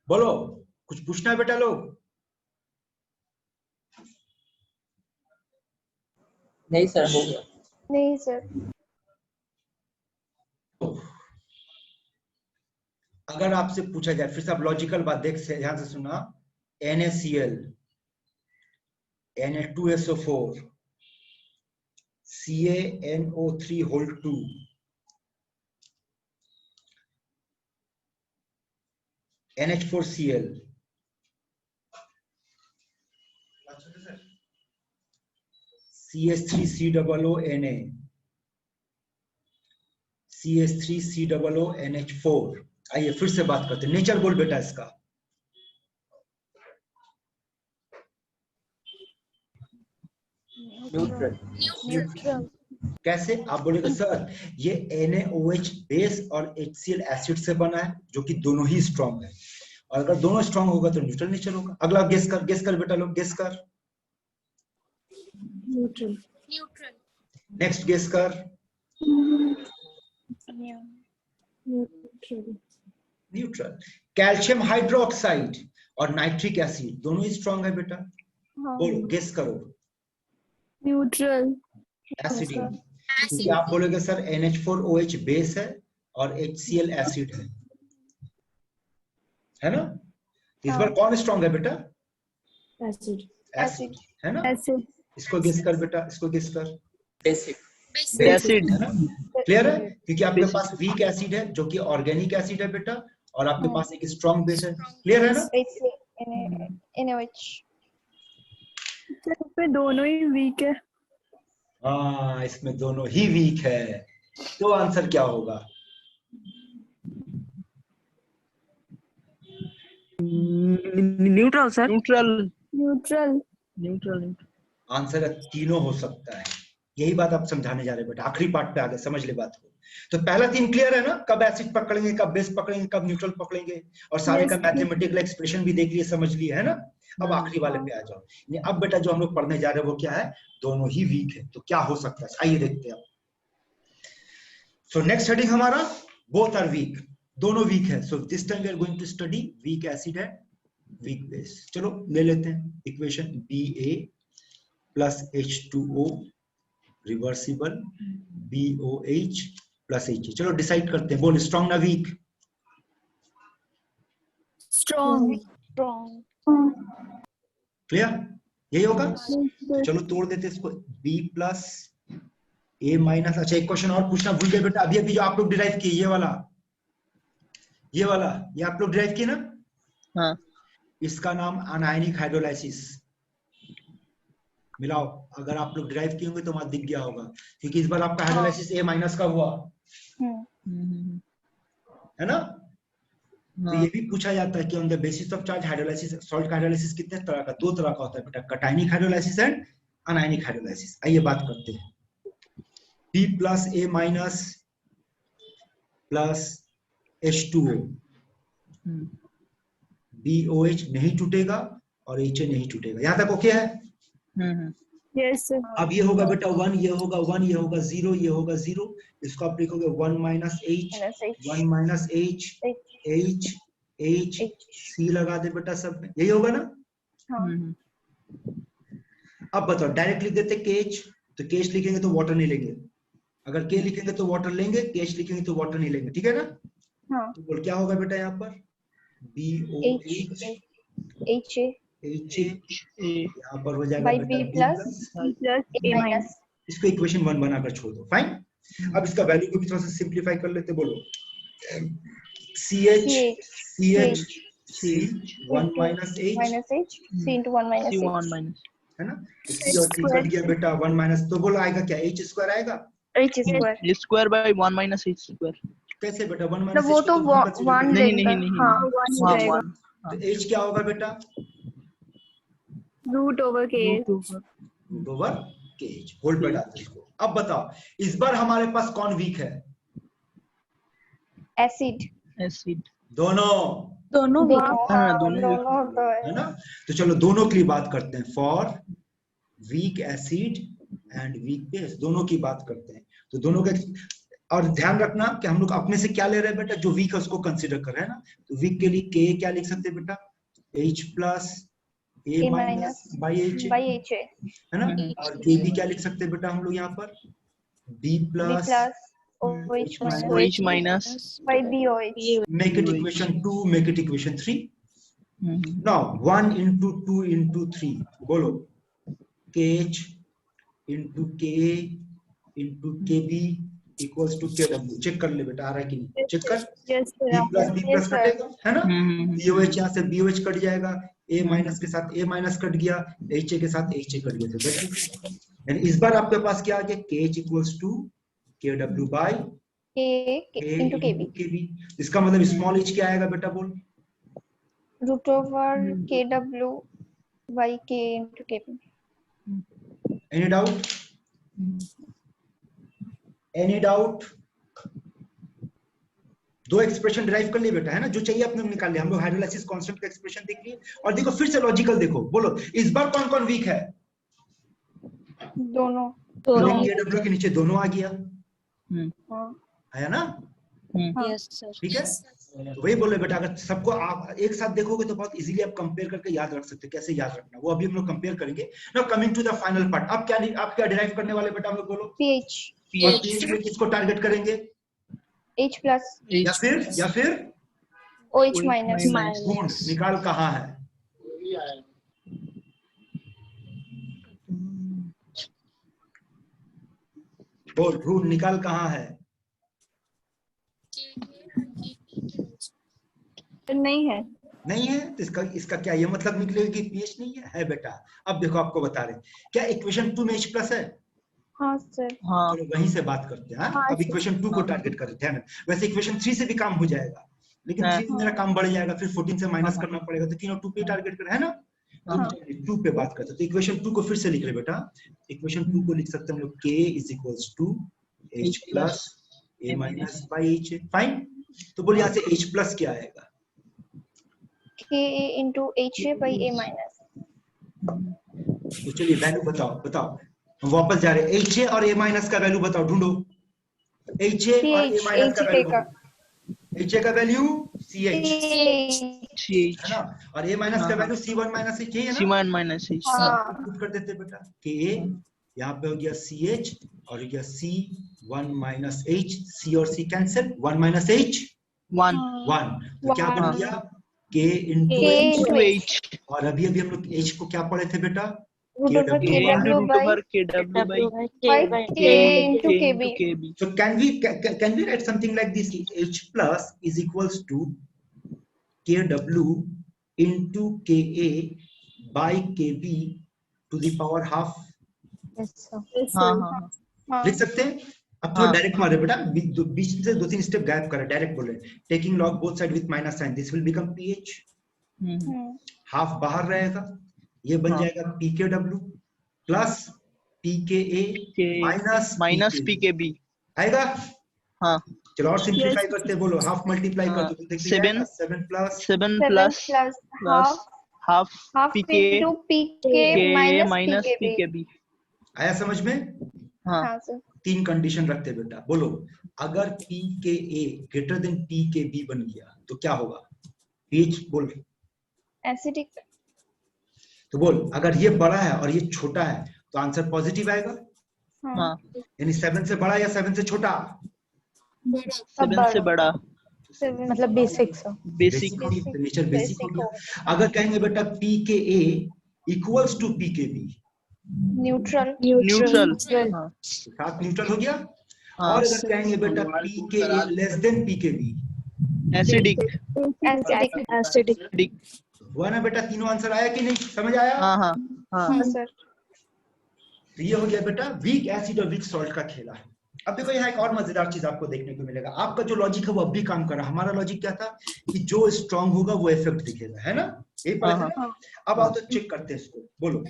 बोलो, कुछ पूछना है बेटा लोग? नहीं सर, हो गया। नहीं sir. अगर आपसे पूछा जाए, फिर से आप लॉजिकल बात देख से ध्यान से सुना, NaCl, Na2SO4, CaNO3 whole 2, NH4Cl, CH3COONA, CH3COONH4। आइए फिर से बात करते हैं, नेचर बोल बेटा इसका। न्यूट्रल। न्यूट्रल। कैसे? आप बोलेगे सर ये NaOH बेस और HCl एसिड से बना है, जो कि दोनों ही स्ट्रॉन्ग है, और अगर दोनों स्ट्रॉन्ग होगा तो न्यूट्रल नेचर होगा। अगला गेस कर बेटा लोग, गेस कर। न्यूट्रल। नेक्स्ट गेस कर। न्यूट्रल। न्यूट्रल। कैल्शियम हाइड्रोक्साइड और नाइट्रिक एसिड दोनों ही स्ट्रॉन्ग है बेटा, बोलो गेस करो। न्यूट्रल। एसिड, क्योंकि आप बोलोगे सर NH4OH बेस है और HCl एसिड है ना। इस बार कौन स्ट्रॉन्ग है बेटा? एसिड। एसिड, है ना। एसिड। इसको गेस कर बेटा, इसको गेस कर। बेसिक। एसिड। है ना, क्लियर है, क्योंकि आपके पास वीक एसिड है जो कि ऑर्गेनिक एसिड है बेटा, और आपके पास एक स्ट्रॉन्ग बेस है। क्लियर है ना। NaOH. इसमें दोनों ही वीक है। हाँ, इसमें दोनों ही वीक है, तो आंसर क्या होगा? Neutral sir. Neutral neutral answer तीनों हो सकता है। यही बात आप समझाने जा रहे हैं बेटा, आखिरी पार्ट पे आ गए, समझ ले बात को। तो पहला 3 क्लियर है ना, कब एसिड पकड़ेंगे, कब बेस पकड़ेंगे, कब न्यूट्रल पकड़ेंगे, और सारे का मैथमेटिकल एक्सप्रेशन भी देख लिए, समझ लिए, है ना। अब आखिरी वाले पे आ जाओ। अब बेटा जो हम लोग पढ़ने जा रहे हैं वो क्या है, दोनों ही वीक है। तो क्या हो सकता है, आइए देखते हैं। सो नेक्स्ट हेडिंग हमारा बोथ आर वीक, दोनों वीक है। So this time we are going to study weak acid and weak base. चलो ले लेते हैं equation BA plus H2O reversible BOH plus HA। चलो डिसाइड करते हैं, बोल स्ट्रॉन्ग ना वीक। स्ट्रॉन्ग क्लियर, यही होगा। चलो तोड़ देते इसको, B प्लस A माइनस। अच्छा एक क्वेश्चन और पूछना भूल गए बेटा, अभी अभी जो आप लोग डिराइव किए, ये वाला ये आप लोग डिराइव किए ना। हाँ। इसका नाम अनायनिक हाइड्रोलाइसिस। मिलाओ, अगर आप लोग डिराइव किए होंगे तो वहां दिख गया होगा, क्योंकि इस बार आपका हाइड्रोलाइसिस A माइनस का हुआ है ना। तो ये भी पूछा जाता है कि on the basis of charge hydrolysis, salt का हाइड्रोलाइसिस कितने तरह का, 2 तरह का होता है बेटा, cationic hydrolysis and anionic hydrolysis. आइए बात करते हैं। B plus A minus plus H2O, BOH नहीं टूटेगा और HA नहीं टूटेगा, यहाँ तक ओके है। Yes sir. अब ये होगा बेटा 1, ये होगा 1, ये होगा 0, ये होगा 0। इसको आप लिखोगे 1 minus H, 1 minus H, H C लगा दे बेटा सब में, यही होगा ना। अब बताओ डायरेक्ट लिख देते KH, तो KH लिखेंगे तो वाटर नहीं लेंगे, अगर K लिखेंगे तो वाटर लेंगे, KH लिखेंगे तो वाटर नहीं लेंगे, ठीक है ना। तो बोल क्या होगा बेटा यहाँ पर, BOH HA, यहाँ पर हो जाएगा बेटा B प्लस A माइनस। इसको इक्वेशन 1 बनाकर छोड़ दो, फाइन। अब इसका वैल्यू को भी थोड़ा सा सिंपलीफाई कर लेते, बोलो CH C 1 minus H C into 1 minus H, है ना। तो C और C कट गया बेटा, 1 माइनस, तो बोलो आएगा क्या, H स्क्वायर आएगा। H square square by 1 minus H square. कैसे बेटा, 1 ना माइनस वो तो 1 नहीं हाँ तो H क्या होगा बेटा, रूट ओवर के। रूट ओवर KH, होल्ड पे डालते हैं इसको। अब बताओ इस बार हमारे पास कौन वीक है, एसिड दोनों होता है ना। तो चलो दोनों के लिए बात करते हैं, for week acid and weak base, दोनों की बात करते हैं। तो दोनों का, और ध्यान रखना कि हम लोग अपने से क्या ले रहे हैं बेटा, जो वीक है उसको कंसीडर कर रहे हैं ना। तो वीक के लिए K क्या लिख सकते हैं बेटा, H plus A minus by HA, है ना। और KB क्या लिख सकते हैं बेटा हम लोग यहाँ पर, B plus OH minus by BOH. make it equation 2, make it equation 3. Now 1 into 2 into 3, बोलो KH into KA into KB equals to KW। Check कर ले बेटा आ रहा है कि नहीं, चेक कर। B प्लस कटेगा, है ना। BOH यहाँ से BOH कट जाएगा, A माइनस के साथ A माइनस कट गया, HA के साथ HA कट गया। तो बेटा यानी इस बार आपके पास क्या आ गया, KH equals to KW by K into KB. इसका मतलब स्मॉल h क्या आएगा बेटा, बोल। Root over KW by K into KB. Any doubt? Any doubt? दो एक्सप्रेशन डिराइव कर लिए बेटा, है ना, जो चाहिए अपने निकाल लिया हम लोग। हाइड्रोलाइसिस कांस्टेंट का एक्सप्रेशन देख लिए, और देखो फिर से लॉजिकल देखो, बोलो इस बार कौन कौन वीक है, दोनों KW के नीचे दोनों आ गया, आया ना। Yes sir. ठीक है, तो वही बोले बेटा, अगर सबको आप एक साथ देखोगे तो बहुत इजीली आप कंपेयर करके याद रख सकते हो। कैसे याद रखना वो अभी हम लोग कंपेयर करेंगे। Now coming to the final part, आप क्या डिराइव करने वाले बेटा हम लोग, बोलो। pH. और pH में किसको टारगेट करेंगे, H plus या फिर OH minus. ढूंढ निकाल कहाँ है, बोल ढूंढ निकाल कहाँ है। नहीं है तो इसका क्या ये मतलब निकलेगा कि pH नहीं है बेटा। अब देखो आपको बता रहे क्या इक्वेशन 2 में H प्लस है। हाँ सर। चलो वहीं से बात करते हैं। अब इक्वेशन 2 को टारगेट करते हैं, वैसे इक्वेशन 3 से भी काम हो जाएगा, लेकिन 3 से मेरा काम बढ़ जाएगा, फिर 14 से माइनस करना पड़ेगा, तो 3 और 2 पे टारगेट कर है ना। तो 2 पे बात करते हैं, तो इक्वेशन 2 को फिर से लिख रहे बेटा। इक्वेशन 2 को लिख सकते हैं हम लोग k is equals to h plus a minus by h। Fine, तो बोलिए यहाँ से h प्लस क्या आएगा? Ka into HA by A minus. तो चलिए वैल्यू बताओ हम वापस जा रहे हैं। HA और A माइनस का वैल्यू बताओ, ढूंढो। HA और A माइनस का वैल्यू, HA का वैल्यू CH है ना, और A माइनस का वैल्यू C1 माइनस H है ना। C1 माइनस H पुट कर देते बेटा, KA यहाँ पे हो गया CH और हो गया C1 माइनस H, C और C कैंसिल, 1 माइनस H 1 तो क्या बन गया K into H। और अभी हम लोग H को क्या पढ़े थे बेटा? Root over KW by KW by K into KB. So can we write something like this? H plus is equals to KW into KA by KB to the power half. Yes, sir. लिख सकते हैं। अब थोड़ा direct मारे बेटा, बीच से 2-3 step गायब करे, डायरेक्ट बोले taking log both side with minus sign, this will become PH। Half बाहर रहेगा, ये बन जाएगा PKW plus PKA minus PKB आएगा। हाँ चलो और सिंपलीफाई करते हैं, बोलो हाफ मल्टीप्लाई कर दो तो देखिए 7 plus 7 plus half PK into PK minus PKB। आया समझ में? हाँ हाँ सर। 3 कंडीशन रखते बेटा, बोलो अगर PKA ग्रेटर देन PKB बन गया तो क्या होगा? पीएच बोल, एसिडिक। तो बोल अगर ये बड़ा है और ये छोटा है तो आंसर पॉजिटिव आएगा। हाँ यानी 7 से बड़ा या 7 से छोटा? 7 से बड़ा, मतलब basic sir. Basic nature basic हो गया। अगर कहेंगे बेटा PKA equals to PKB, neutral साथ न्यूट्रल हो गया। हाँ। और अगर कहेंगे बेटा PKA less than PKB, acidic हुआ ना बेटा? तीनों आंसर आया कि नहीं, समझ आया? हाँ हाँ हाँ सर। तो ये हो गया बेटा वीक एसिड और वीक सॉल्ट का खेला। अब देखो यहाँ एक और मजेदार चीज आपको देखने को मिलेगा। आपका जो लॉजिक है वो अब भी काम कर रहा है। हमारा लॉजिक क्या था कि जो स्ट्रांग होगा वो इफेक्ट दिखेगा, है ना? यही पढ़े थे ना? अब आओ तो चेक करते हैं इसको। बोलो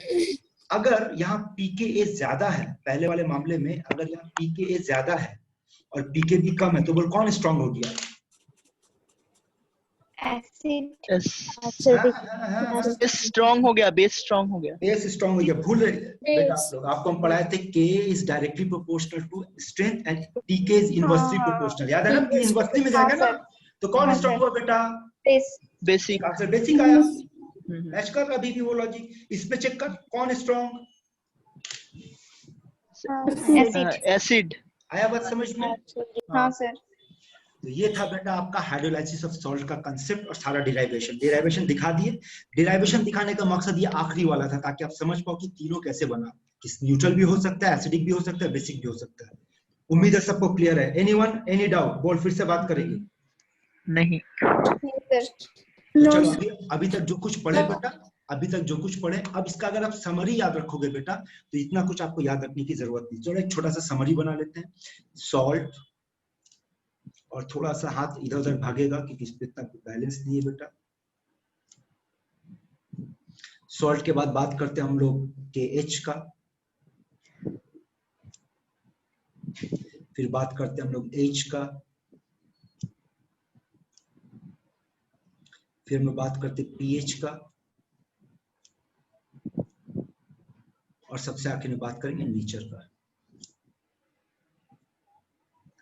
अगर यहाँ PKA ज्यादा है, पहले वाले मामले में अगर यहाँ PKA ज्यादा है और PKB कम है तो बोल कौन स्ट्रांग हो गया? स्ट्रांग हो गया, बेस स्ट्रांग हो गया, बेस स्ट्रांग हो गया। भूल रहे बेटा आप लोग, आपको हम पढ़ाए थे K is directly proportional to strength and PK is inversely proportional, याद है ना? P इनवर्सली में जाएगा ना, तो कौन स्ट्रांग हुआ बेटा? बेसिक आंसर बेसिक आया। मैच कर अभी भी वो लॉजिक, इसमें चेक कर कौन स्ट्रांग? एसिड। आया बात समझ में? हाँ सर। तो ये था बेटा आपका हाइड्रोलाइसिस ऑफ सॉल्ट का कांसेप्ट और सारा डिराइवेशन दिखा दिए। डिराइवेशन दिखाने का मकसद ये आखिरी वाला था ताकि आप समझ पाओ कि तीनों कैसे बना, किस न्यूट्रल भी हो सकता है, एसिडिक भी हो सकता है, बेसिक भी हो सकता है। उम्मीद है सबको क्लियर है। Anyone any doubt? बोल फिर से बात करेंगे। नहीं तो चलो अभी तक जो कुछ पढ़े बेटा, अभी तक जो कुछ पढ़े, अब इसका अगर आप समरी याद रखोगे बेटा तो इतना कुछ आपको याद रखने की जरूरत नहीं। चलो एक छोटा सा समरी बना लेते हैं। सॉल्ट, और थोड़ा सा हाथ इधर उधर भागेगा क्योंकि इस पे इतना बैलेंस नहीं है बेटा। सॉल्ट के बाद बात करते हैं हम लोग KH का, फिर बात करते हैं हम लोग H का, फिर हम लोग बात करते हैं pH का, और सबसे आखिर में बात करेंगे नेचर का।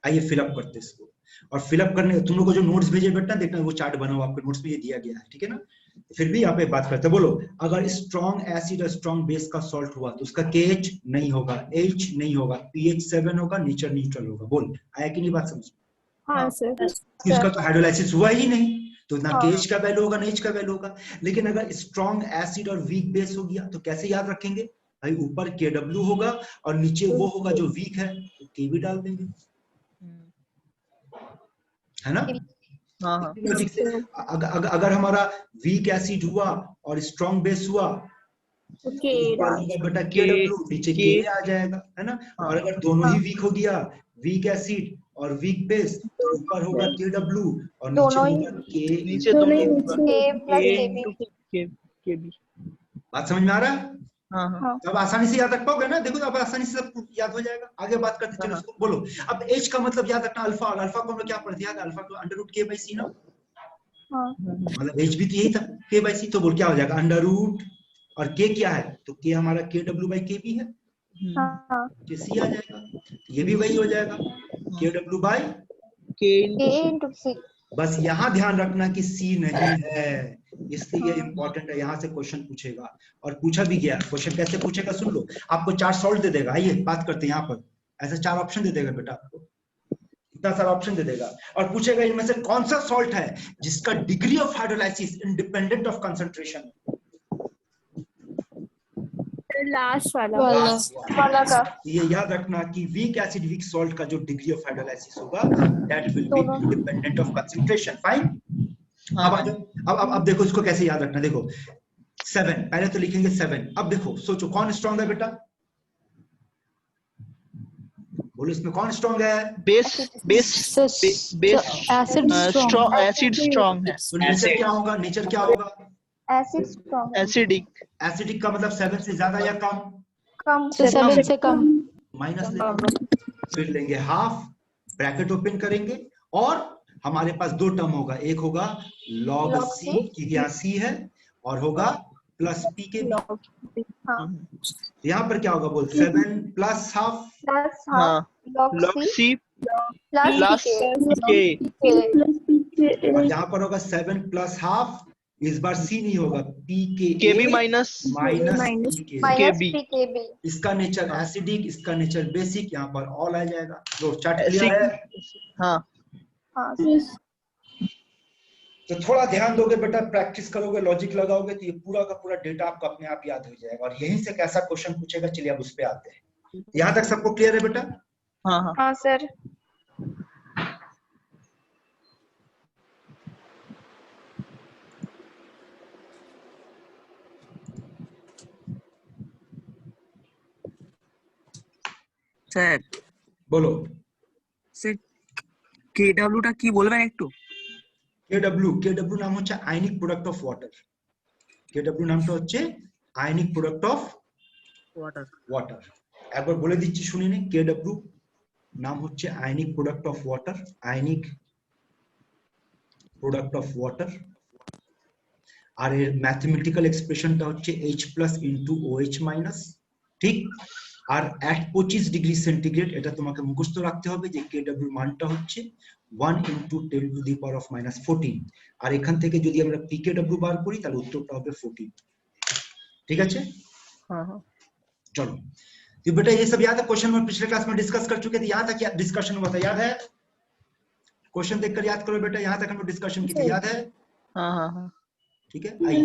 आइए फिलअप करते हैं इसको। और फिलअप करने तुम लोग को जो नोट्स भेजे बेटा देखना वो चार्ट बना हुआ आपके नोट्स में ये दिया गया है, ठीक है ना? फिर भी यहाँ पे बात करते हैं। बोलो अगर स्ट्रॉन्ग एसिड और स्ट्रॉन्ग बेस का सॉल्ट हुआ तो उसका KH नहीं होगा, H नहीं होगा, pH 7 होगा, नेचर न्यूट्रल होगा। बोल आया कि नहीं बात समझ? हाँ सर। इसका तो हाइड्रोलाइसिस हुआ ही नहीं तो ना KH का वैल्यू होगा ना H का वैल्यू होगा। लेकिन अगर स्ट्रॉन्ग एसिड और वीक बेस हो गया तो कैसे याद रखेंगे भाई? ऊपर KW होगा और नीचे वो होगा जो वीक है तो K भी डाल देंगे, है ना? हाँ अगर हमारा वीक एसिड हुआ और स्ट्रॉन्ग बेस हुआ तो बेटा KW नीचे K आ जाएगा, है ना? और अगर दोनों ही वीक हो गया, वीक एसिड और वीक बेस, तो ऊपर होगा KW और दोनों नीचे ही- होगा K। नीचे दोनों दोनों ही K plus K KB. into K B। बात समझ में आ रहा है? हाँ हाँ तो अब आसानी से याद रख पाओगे ना? देखो अब आसानी से सब याद हो जाएगा। आगे बात करते चलो, हाँ। इसको बोलो। अब H का मतलब याद रखना अल्फा, और अल्फा को हम लोग क्या पढ़ते हैं? अल्फा को अंडर रूट K/C ना, हाँ मतलब H भी तो यही था K/C, तो बोल क्या हो जाएगा अंडर रूट, और K क्या है? तो K हमारा KW/KB है, हाँ कि C आ जाएगा, तो ये भी वही हो जाएगा KW/। K K into into C. बस यहाँ ध्यान रखना कि C नहीं है, इसलिए ये इंपॉर्टेंट है, यहाँ से क्वेश्चन पूछेगा, और पूछा भी गया। क्वेश्चन कैसे पूछेगा सुन लो, आपको 4 सॉल्ट दे देगा। आइए बात करते हैं यहाँ पर, ऐसे 4 ऑप्शन दे देगा बेटा आपको, इतना सारा ऑप्शन दे देगा, और पूछेगा इनमें से कौन सा सॉल्ट है जिसका degree of hydrolysis independent of concentration. Last वाला वाला का ये याद रखना कि वीक एसिड वीक सॉल्ट का जो डिग्री ऑफ हाइड्रोलाइसिस होगा दैट विल बी दोनों। Independent of concentration. फाइन। अब आ जाओ, अब देखो इसको कैसे याद रखना। देखो 7 पहले तो लिखेंगे 7। अब देखो सोचो कौन स्ट्रॉन्ग है बेटा, बोलो इसमें कौन स्ट्रॉन्ग है? एसिड स्ट्रॉन्ग है। तो नेचर क्या होगा? नेचर क्या होगा? Acid strong acidic. एसिडिक का मतलब 7 से ज्यादा या कम? कम 7 से कम। माइनस लेंगे, फिर लेंगे हाफ, ब्रैकेट ओपन करेंगे, और हमारे पास 2 टर्म होगा, एक होगा log Log C C, क्योंकि यहाँ C है, और होगा प्लस P के भी। हाँ यहाँ पर क्या होगा बोल? 7 प्लस हाफ, प्लस हाँ half log log C C plus K। K और यहाँ पर होगा 7 प्लस हाफ, इस बार C नहीं होगा, KB minus minus minus KB। PKB। इसका नेचर एसिडिक, इसका नेचर बेसिक, यहाँ पर ऑल आ जाएगा। तो चार्ट क्लियर है? हाँ हाँ तो थोड़ा ध्यान दोगे बेटा, प्रैक्टिस करोगे, लॉजिक लगाओगे, तो ये पूरा का पूरा डेटा आपको अपने आप याद हो जाएगा, और यहीं से कैसा क्वेश्चन पूछेगा। चलिए अब उस पे आते हैं। यहाँ तक सबको क्लियर है बेटा? हाँ हाँ हाँ सर। স্যার बोलो। স্যার KW টা কি বলবেন একটু? KW নাম হচ্ছে ionic product of water. KW নামটা হচ্ছে আয়নিক প্রোডাক্ট অফ ওয়াটার। একবার বলে দিচ্ছি শুনে নিন। KW নাম হচ্ছে ionic product of water, ionic product of water. আর এর ম্যাথমেটিক্যাল এক্সপ্রেশনটা হচ্ছে H+ ইনটু OH মাইনাস। ঠিক। আর at 25 ডিগ্রি সেন্টিগ্রেড, এটা তোমাকে মুখস্থ রাখতে হবে যে KW মানটা হচ্ছে 1 into 10 to the power of -14। আর এখান থেকে যদি আমরা PKW বার করি তাহলে উত্তরটা হবে 14। ঠিক আছে? हाँ हाँ चलो तो बेटा ये सब याद है? क्वेश्चन में पिछले क्लास में डिस्कस कर चुके थे, यहाँ तक क्या डिस्कशन हुआ था याद है? क्वेश्चन देखकर याद करो बेटा, यहाँ तक हम लोग डिस्कशन की थी, याद है? हाँ हाँ हाँ ठीक है, आइए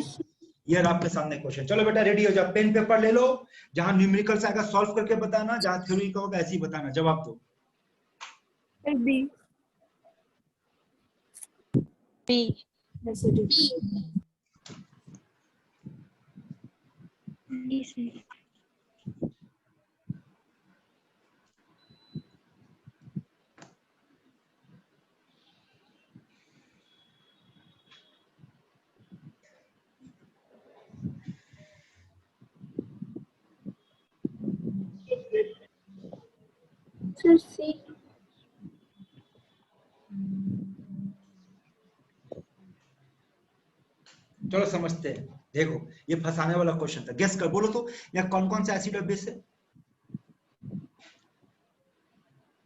ये रहा आपके सामने क्वेश्चन। चलो बेटा रेडी हो जाओ, पेन पेपर ले लो, जहां न्यूमेरिकल्स आएगा सॉल्व करके बताना, जहां थ्योरी का होगा ऐसे ही बताना, जवाब दो। B B। सी चलो समझते हैं। देखो ये फंसाने वाला क्वेश्चन था, गेस कर बोलो तो यहाँ कौन कौन सा एसिड और बेस है?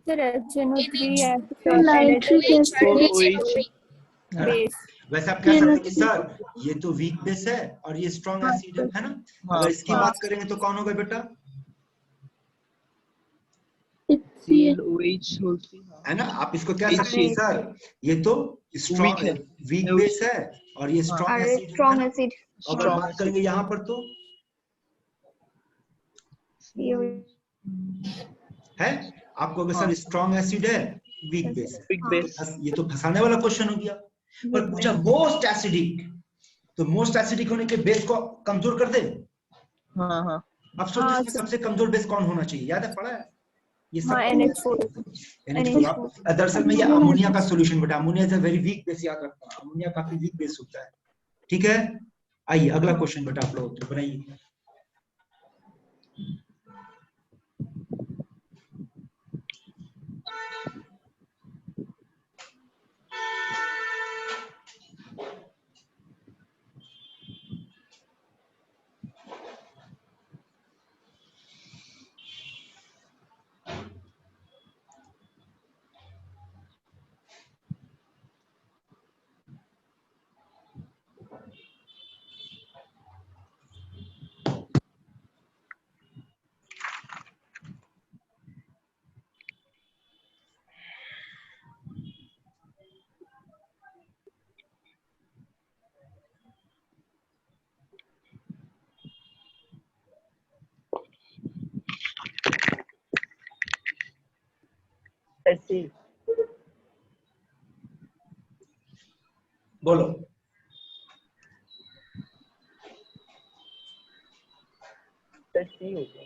Sir HNO3 base. वैसे आप कह सकते हैं कि सर ये तो वीक बेस है और ये स्ट्रॉन्ग एसिड है ना? अगर इसकी बात करेंगे तो कौन होगा बेटा? है ना? आप इसको कह सकते हैं सर ये तो स्ट्रॉन्ग वीक बेस है और ये स्ट्रॉन्ग एसिड। स्ट्रॉन्ग एसिड अगर बात करेंगे यहाँ पर तो है आपको, अगर सर स्ट्रॉन्ग एसिड है वीक बेस है, ये तो फंसाने वाला क्वेश्चन हो गया। पर पूछा मोस्ट एसिडिक, तो मोस्ट एसिडिक होने के बेस को कमजोर कर दे। हाँ हाँ अब सोचो सबसे कमजोर बेस कौन होना चाहिए? याद है, पढ़ा है? ये सब हाँ NH4 NH4 दरअसल में ये अमोनिया का सॉल्यूशन बेटा, ammonia is a very weak base, याद रखना अमोनिया काफी वीक बेस होता है। ठीक है, आइए अगला क्वेश्चन बेटा आप लोग बनाइए। ऐसे बोलो ऐसे हो गया।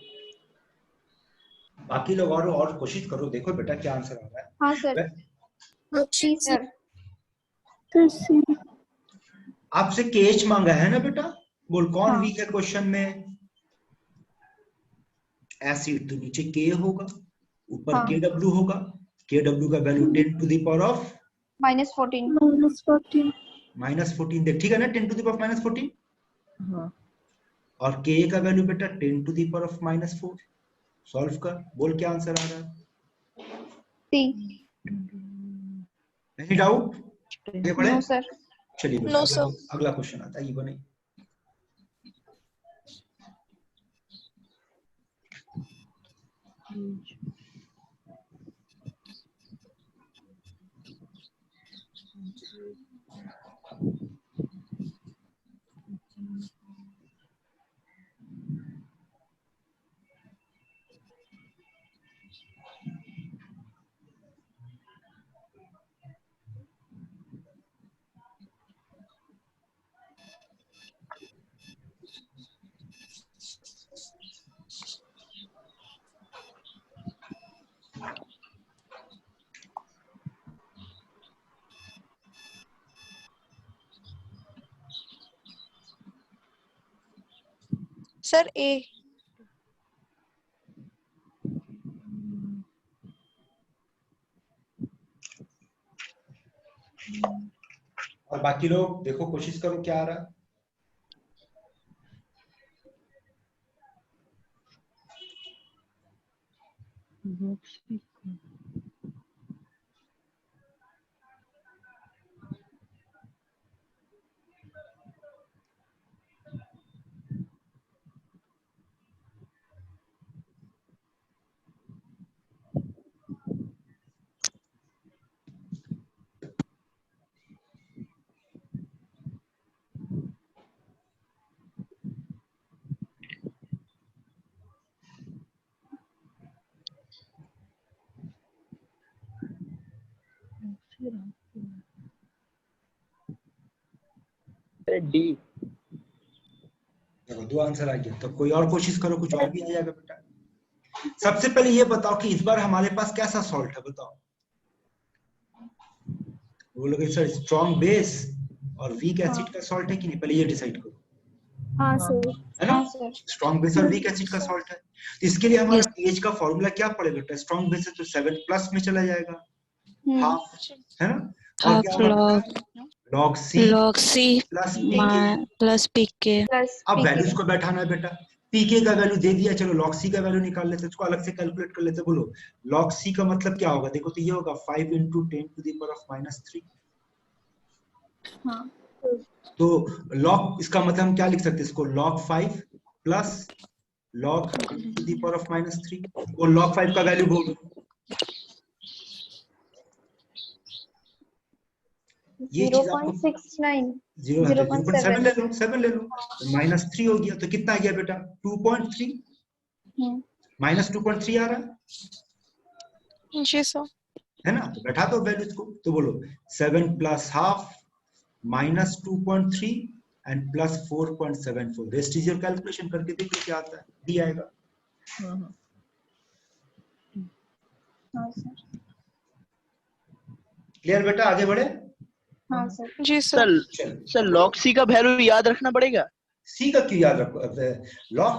बाकी लोग और कोशिश करो, देखो बेटा क्या आंसर आ रहा है। हाँ सर, सी सर। आपसे केएच मांगा है ना बेटा, बोल कौन हाँ। वीक है क्वेश्चन में? एसिड तो नीचे के होगा, ऊपर हाँ। KW होगा, KW का value 10 to the power of -14 -14 देख, ठीक है ना, 10 टू द पावर ऑफ -14। हाँ और के का वैल्यू बेटा 10 to the power of -4। Solve कर, बोल क्या आंसर आ रहा है? सी। Any doubt? ये बड़े नो सर। चलिए बेटा, अगला क्वेश्चन आता है, ये बने। सर ए। और बाकी लोग देखो, कोशिश करो क्या आ रहा है। डी। देखो 2 आंसर आ गया, तो कोई और कोशिश करो, कुछ और भी आ जाएगा बेटा। सबसे पहले ये बताओ कि इस बार हमारे पास कैसा सॉल्ट है, बताओ। वो लोग सर स्ट्रॉन्ग बेस और वीक एसिड का सॉल्ट है कि नहीं, पहले ये डिसाइड करो, हाँ सर। है ना? हाँ सर। स्ट्रॉन्ग बेस और वीक एसिड का सॉल्ट है, तो इसके लिए हमारा pH का फॉर्मूला क्या पड़ेगा बेटा? स्ट्रॉन्ग बेस है तो 7+ में चला जाएगा, हाफ, है ना? और क्या होगा? log C plus pK। अब वैल्यूज को बैठाना है बेटा। pK का वैल्यू दे दिया, चलो log C का वैल्यू निकाल लेते हैं, उसको अलग से कैलकुलेट कर लेते हैं। बोलो log C का मतलब क्या होगा? देखो तो ये होगा 5 × 10 टू द पावर ऑफ -3। हाँ। तो log, इसका मतलब हम क्या लिख सकते हैं इसको? log 5 plus log to the power of -3। और log 5 का वैल्यू बोलो, ये चीज आपको 0.69 0.7 ले लो, 7 ले लो, तो -3 हो गया, तो कितना आ गया बेटा? 2.3 -2.3 आ रहा है, जी सर। है ना? तो बैठा दो वैल्यूज को, तो बोलो 7 + ½ -2.3 and +4.74। Rest is your calculation, करके देखो क्या आता है, डी आएगा। हाँ सर। क्लियर बेटा, आगे बढ़े। हाँ सर। जी सर। चल सर log c का वैल्यू याद रखना पड़ेगा। सी का क्यों याद रखो, लॉग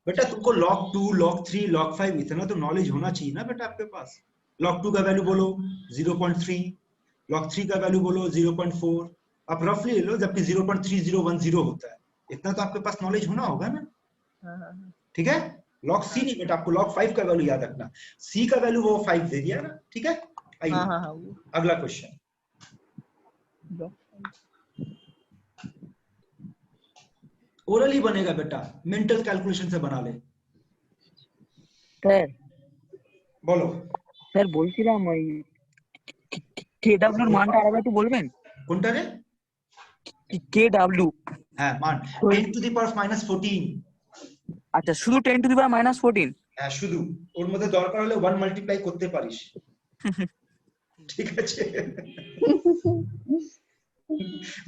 बेटा तुमको log 2 log 3 log 5 इतना तो नॉलेज होना चाहिए ना बेटा आपके पास। log 2 का वैल्यू बोलो 0.3, log 3 का वैल्यू बोलो 0.4, आप रफली ले लो, जबकि 0.3010 होता है, इतना तो आपके पास नॉलेज होना होगा ना। ठीक है, log c नहीं बेटा, आपको log 5 का वैल्यू याद रखना। c का वैल्यू वो 5 दे दिया ना, ठीक है। आइए अगला क्वेश्चन। ओरली बनेगा बेटा, मेंटल कैलकुलेशन से बना ले। सर बोलो স্যার বলছিলাম ওই কেডব্লিউর মানটা আরেকবার একটু বলবেন? কোনটা রে? কেডব্লিউ। হ্যাঁ মান 10 টু দি পাওয়ার -14। আচ্ছা, শুধু 10 টু দি পাওয়ার -14? হ্যাঁ শুধু, ওর মধ্যে দরকার হলে 1 মাল্টিপ্লাই করতে পারিস। ঠিক আছে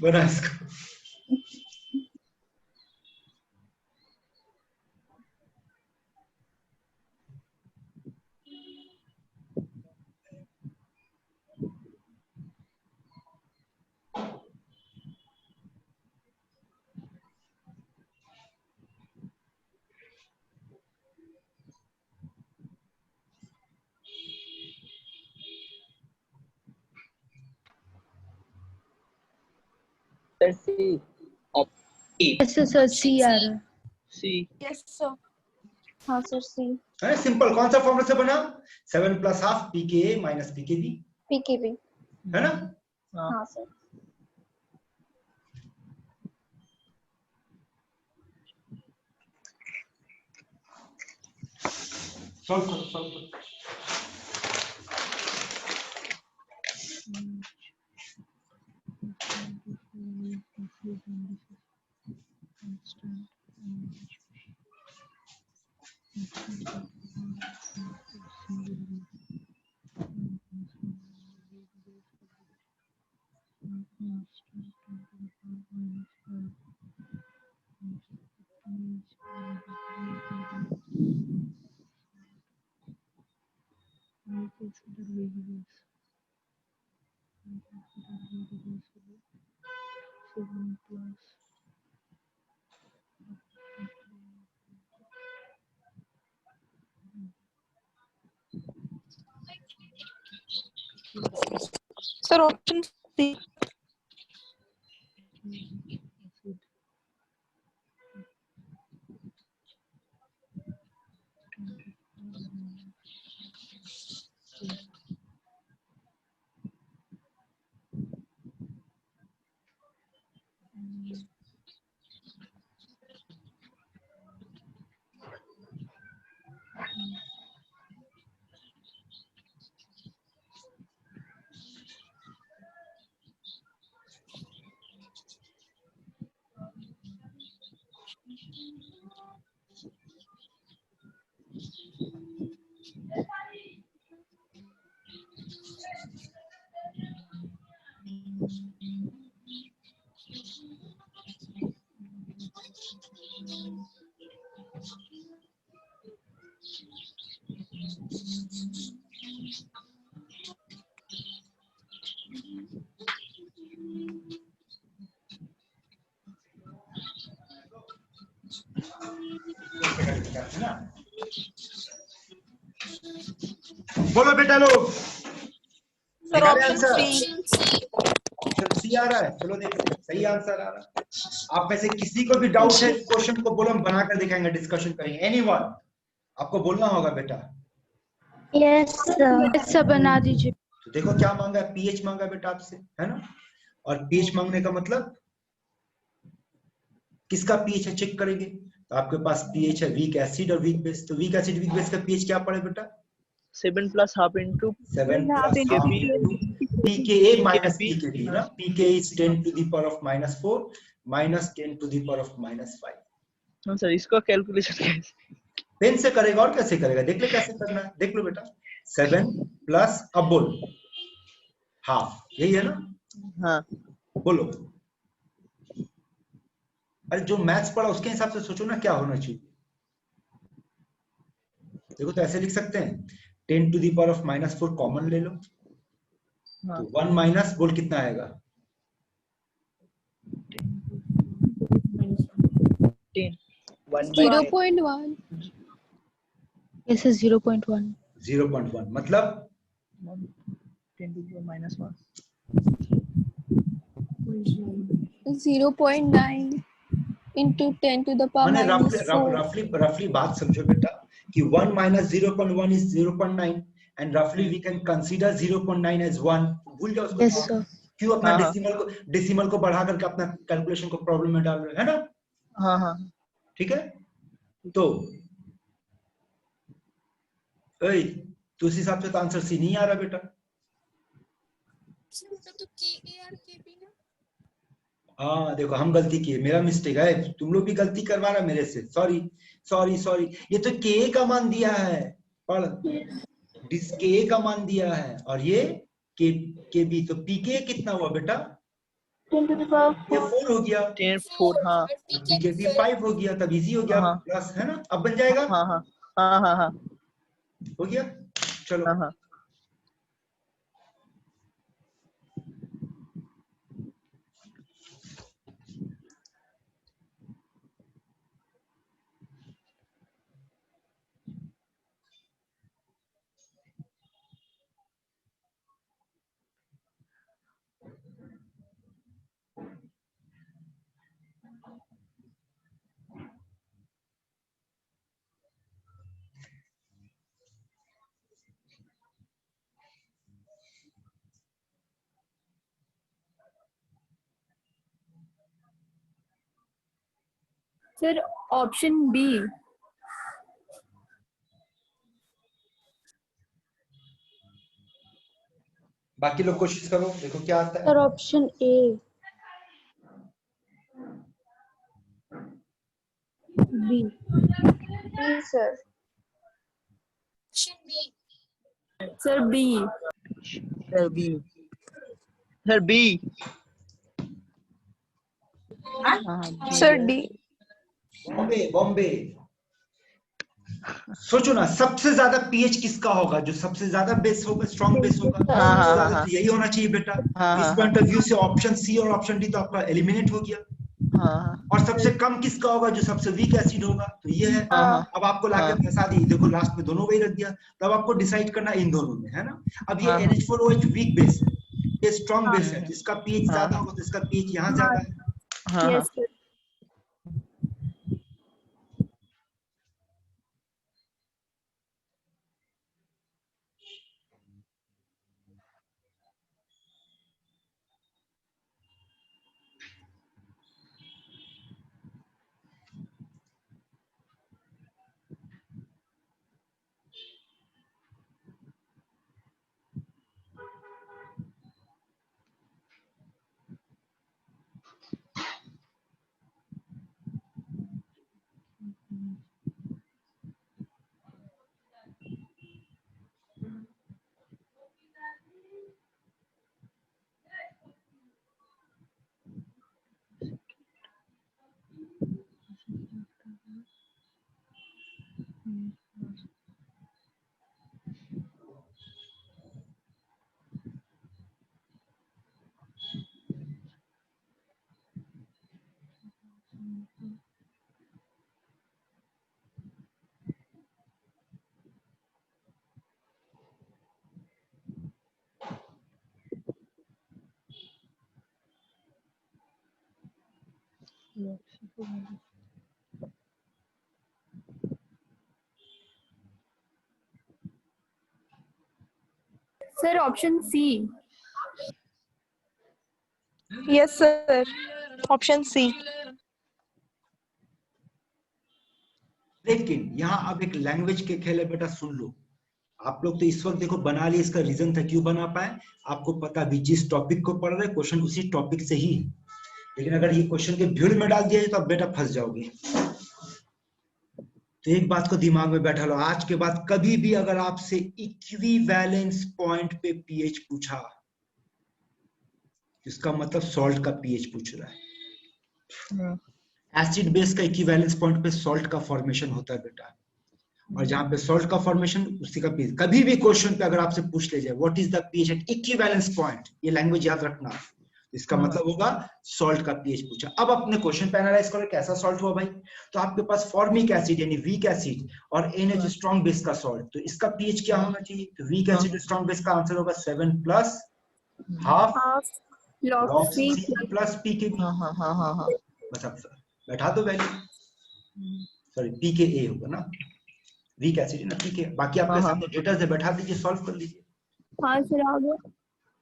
বনা इसको। Sir C yes sir C आ रहा है। सी। Yes sir. हाँ सर सी। है सिंपल, कौन सा फॉर्मूला से बना? 7 + ½ pKa - pKb, पीकेबी। है ना। हाँ सर। सॉल्व करो, सॉल्व करो। Sir option C. बोलो बेटा लोग, sir option answer C. Option C आ रहा है। चलो देखते हैं, सही आंसर आ रहा है। आप में से किसी को भी डाउट है क्वेश्चन को, बोलो, हम बनाकर दिखाएंगे, डिस्कशन करेंगे। एनीवन, आपको बोलना होगा बेटा। यस सर बना दीजिए। तो देखो क्या मांगा है, पीएच मांगा बेटा आपसे, है ना। और पीएच मांगने का मतलब किसका पीएच है चेक करेंगे। तो आपके पास पीएच है वीक एसिड और वीक बेस। तो वीक एसिड वीक बेस का पीएच क्या पड़े बेटा? 7 + ½ into 7 + ½ pKa - pKb ना। pKa is 10 to the power of -4 minus 10 to the power of -5। हाँ सर, इसका कैलकुलेशन कैसे? पेन से करेगा और कैसे करेगा, देख ले कैसे करना है, देख लो बेटा। 7 प्लस अब बोल हाफ, यही है ना। हाँ बोलो, अरे जो मैथ्स पढ़ा उसके हिसाब से सोचो ना क्या होना चाहिए। देखो तो ऐसे लिख सकते हैं 10 to the power of -4 common ले लो, हाँ, तो 1 माइनस बोल कितना आएगा? 10 1 by 0.1. This is 0.1. 0.1 मतलब 10 to the power -1. 0.9 into 10 to the power माने -4. रफली बात समझो बेटा कि 1 minus 0.1 is 0.9 and roughly we can consider 0.9 as 1. भूल जाओ उसको। Yes, sir. क्यों अपना हाँ, डेसिमल को बढ़ा करके अपना कैलकुलेशन को प्रॉब्लम में डाल रहे हैं, है ना? हाँ, हाँ, ठीक है, तो ओए तो उस हिसाब से तो आंसर सी नहीं आ रहा बेटा। हाँ देखो हम गलती किए, मेरा मिस्टेक है, तुम लोग भी गलती करवा रहा मेरे से, सॉरी सॉरी सॉरी। ये तो के का मान दिया है, पढ़, डिस के का मान दिया है और ये के बी, तो पी के कितना हुआ बेटा? 10 to the power ये 4. 4 हो गया, 10 4 हाँ, पी के बी 5 हो गया, तब इजी हो गया, हाँ। प्लस है ना, अब बन जाएगा, हाँ, हाँ, हाँ, हाँ, हाँ, हो गया, चलो। हाँ, हाँ। Sir option B. बाकी लोग कोशिश करो, देखो क्या आता है। Sir, option A. B. B, sir. Sir B. Sir B. Sir B. हाँ, B Sir है। D. बॉम्बे सोचो ना, सबसे ज्यादा पीएच किसका होगा? जो सबसे ज्यादा बेस होगा, स्ट्रॉन्ग बेस होगा, हाँ, सबसे हाँ, ज्यादा हाँ। तो यही होना चाहिए बेटा। हाँ, इस हाँ, पॉइंट ऑफ व्यू से ऑप्शन सी और ऑप्शन डी तो आपका एलिमिनेट हो गया। हाँ, और सबसे कम किसका होगा? जो सबसे वीक एसिड होगा, तो ये है। हाँ, अब आपको लाके हाँ। फंसा दी, देखो लास्ट में दोनों वही रख दिया, तब आपको डिसाइड करना इन दोनों में, है ना। अब ये हाँ, हाँ। NH4OH वीक बेस है, ये स्ट्रॉन्ग बेस है, हाँ। जिसका पीएच ज्यादा होगा तो इसका पीएच यहाँ ज्यादा है। हाँ, हाँ। Yes sir. Sir option C. Yes, sir. Option C. लेकिन यहाँ अब एक लैंग्वेज के खेल है बेटा, सुन लो। आप लोग तो इस वक्त देखो बना लिए, इसका रीजन था क्यों बना पाए, आपको पता भी, जिस टॉपिक को पढ़ रहे क्वेश्चन उसी टॉपिक से ही, लेकिन अगर ये क्वेश्चन के भीड़ में डाल दिया तो आप बेटा फंस जाओगे। तो एक बात को दिमाग में बैठा लो, आज के बाद कभी भी अगर आपसे इक्विवेलेंस पॉइंट पे पीएच पूछा, इसका मतलब सॉल्ट का पीएच पूछ रहा है। एसिड बेस का इक्विवेलेंस पॉइंट पे सॉल्ट का फॉर्मेशन होता है बेटा। और जहां पे सॉल्ट का फॉर्मेशन उसी का पीएच। कभी भी क्वेश्चन पे अगर आपसे पूछ ले जाए what is the pH at equivalence point, ये लैंग्वेज याद रखना, इसका मतलब होगा सॉल्ट का पीएच पूछा। अब अपने क्वेश्चन पे एनालाइज करो कैसा सॉल्ट हुआ भाई। तो आपके पास फॉर्मिक एसिड यानी वीक एसिड और NH स्ट्रॉन्ग बेस का सॉल्ट, तो इसका पीएच क्या होना चाहिए? तो वीक एसिड स्ट्रॉन्ग बेस का आंसर होगा 7 plus half half log log C C plus pKb। हाँ बस अब बैठा दो वैल्यू, सॉरी pKa होगा ना, वीक एसिड है ना pK। बाकी आपके सामने डेटा से बैठा दीजिए, सॉल्व कर लीजिए। हाँ सर आ गया।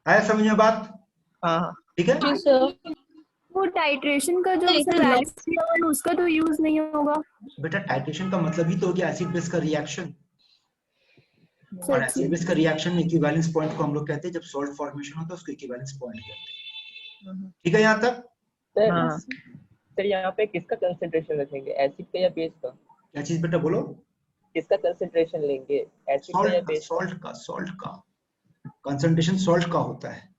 आया समझ में बात? हाँ ठीक है। जी सर। वो टाइट्रेशन का जो सर वैल्यू उसका तो यूज नहीं होगा। बेटा टाइट्रेशन का मतलब ही तो हो गया एसिड बेस का रिएक्शन, और एसिड बेस का रिएक्शन में इक्विवेलेंस पॉइंट को हम लोग कहते हैं, जब सॉल्ट फॉर्मेशन होता है उसको इक्विवेलेंस पॉइंट कहते हैं। ठीक है यहाँ तक? सर सर यहाँ पे किसका कंसंट्रेशन रखेंगे, एसिड का या बेस का? क्या चीज बेटा बोलो? किसका कंसंट्रेशन लेंगे, एसिड का या बेस का? सॉल्ट का कंसंट्रेशन सॉल्ट का होता है।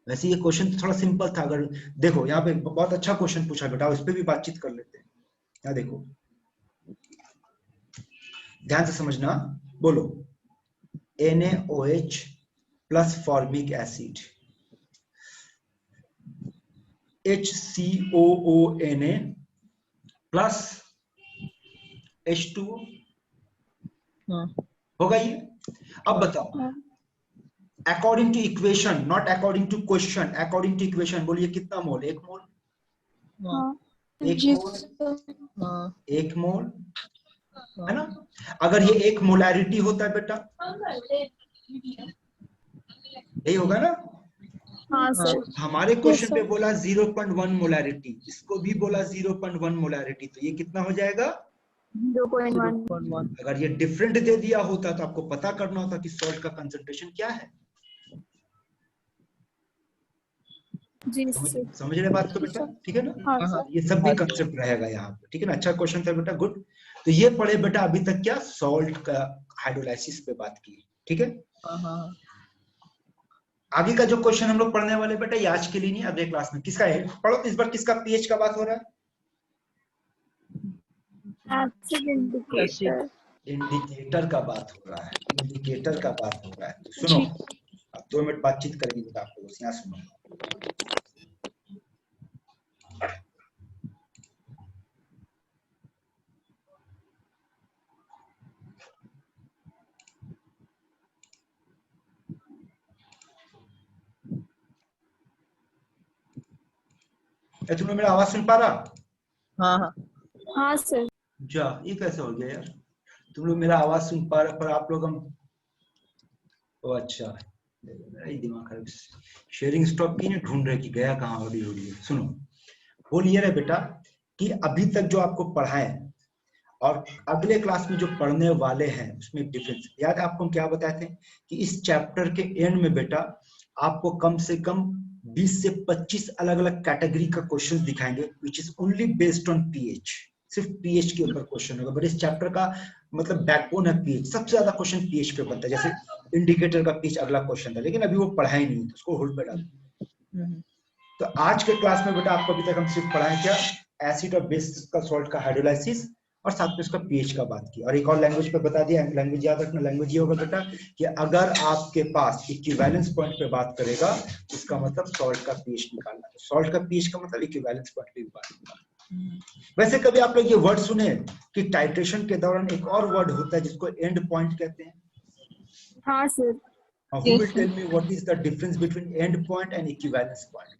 वैसे ये क्वेश्चन तो थोड़ा सिंपल था। अगर देखो यहाँ पे बहुत अच्छा क्वेश्चन पूछा बेटा, उस पर भी बातचीत कर लेते हैं। यहाँ देखो ध्यान से समझना, बोलो NaOH plus formic acid HCOONA plus H2O होगा ये। अब बताओ according to equation, not according to question, according to equation बोलिए कितना मोल? 1 मोल, 1 मोल है ना। अगर ये 1 मोलैरिटी होता है बेटा, यही होगा ना। हाँ सर। हमारे क्वेश्चन पे बोला 0.1 मोलैरिटी, इसको भी बोला 0.1 मोलैरिटी, तो ये कितना हो जाएगा? 0.1। अगर ये डिफरेंट दे दिया होता तो आपको पता करना होता कि सॉल्ट का कंसंट्रेशन क्या है। जी समझ रहे बात को बेटा? ठीक है ना। हाँ सर। ये सब भी कंसेप्ट रहेगा यहाँ पे, ठीक है ना। अच्छा क्वेश्चन था बेटा, गुड। तो ये पढ़े बेटा अभी तक क्या, सॉल्ट का हाइड्रोलाइसिस पे बात की, ठीक है। आगे का जो क्वेश्चन हम लोग पढ़ने वाले बेटा ये आज के लिए नहीं, अगले क्लास में। किसका है पढ़ो इस बार, किसका पीएच का बात हो रहा है? Acid indicator. इंडिकेटर का बात हो रहा है, इंडिकेटर का बात हो रहा है। तो सुनो, अब 2 मिनट बातचीत करेंगे बेटा आप लोग, यहाँ सुनो। तुम लोग मेरा आवाज सुन पा रहा? हाँ सर। जा ये कैसे हो गया यार, तुम लोग मेरा आवाज सुन पा रहे पर आप लोग हम, ओ अच्छा मेरा ही दिमाग खराब। शेयरिंग स्टॉप की नहीं ढूंढ रहे कि गया कहाँ ऑडियो। सुनो, बोल ये रहे बेटा कि अभी तक जो आपको पढ़ाए और अगले क्लास में जो पढ़ने वाले हैं उसमें डिफरेंस याद है आपको? हम क्या बताए थे कि इस चैप्टर के एंड में बेटा आपको कम से कम 20 से 25 अलग अलग कैटेगरी का क्वेश्चन दिखाएंगे, which is only based on pH. सिर्फ पीएच के ऊपर क्वेश्चन होगा, बट इस चैप्टर का मतलब बैकबोन है पीएच। सबसे ज्यादा क्वेश्चन पीएच पे बनता है, जैसे इंडिकेटर का पीएच अगला क्वेश्चन था, लेकिन अभी वो पढ़ा ही नहीं, तो उसको होल्ड पे डाल। तो आज के क्लास में बेटा आपको अभी तक हम सिर्फ पढ़ाएं क्या, एसिड और बेस का सॉल्ट का हाइड्रोलाइसिस, और साथ में उसका पीएच का बात की। और एक और लैंग्वेज पे बता दिया, लैंग्वेज याद रखना, लैंग्वेज ये होगा बेटा कि अगर आपके पास इक्विवेलेंस पॉइंट पे बात करेगा इसका मतलब सॉल्ट का पीएच निकालना है। सॉल्ट का पीएच का मतलब इक्विवेलेंस पॉइंट पे बात करना। वैसे कभी आप लोग ये वर्ड सुने कि टाइट्रेशन के दौरान एक और वर्ड होता है जिसको एंड पॉइंट कहते हैं? हाँ sir. Who will tell me what is the difference between end point and equivalence point?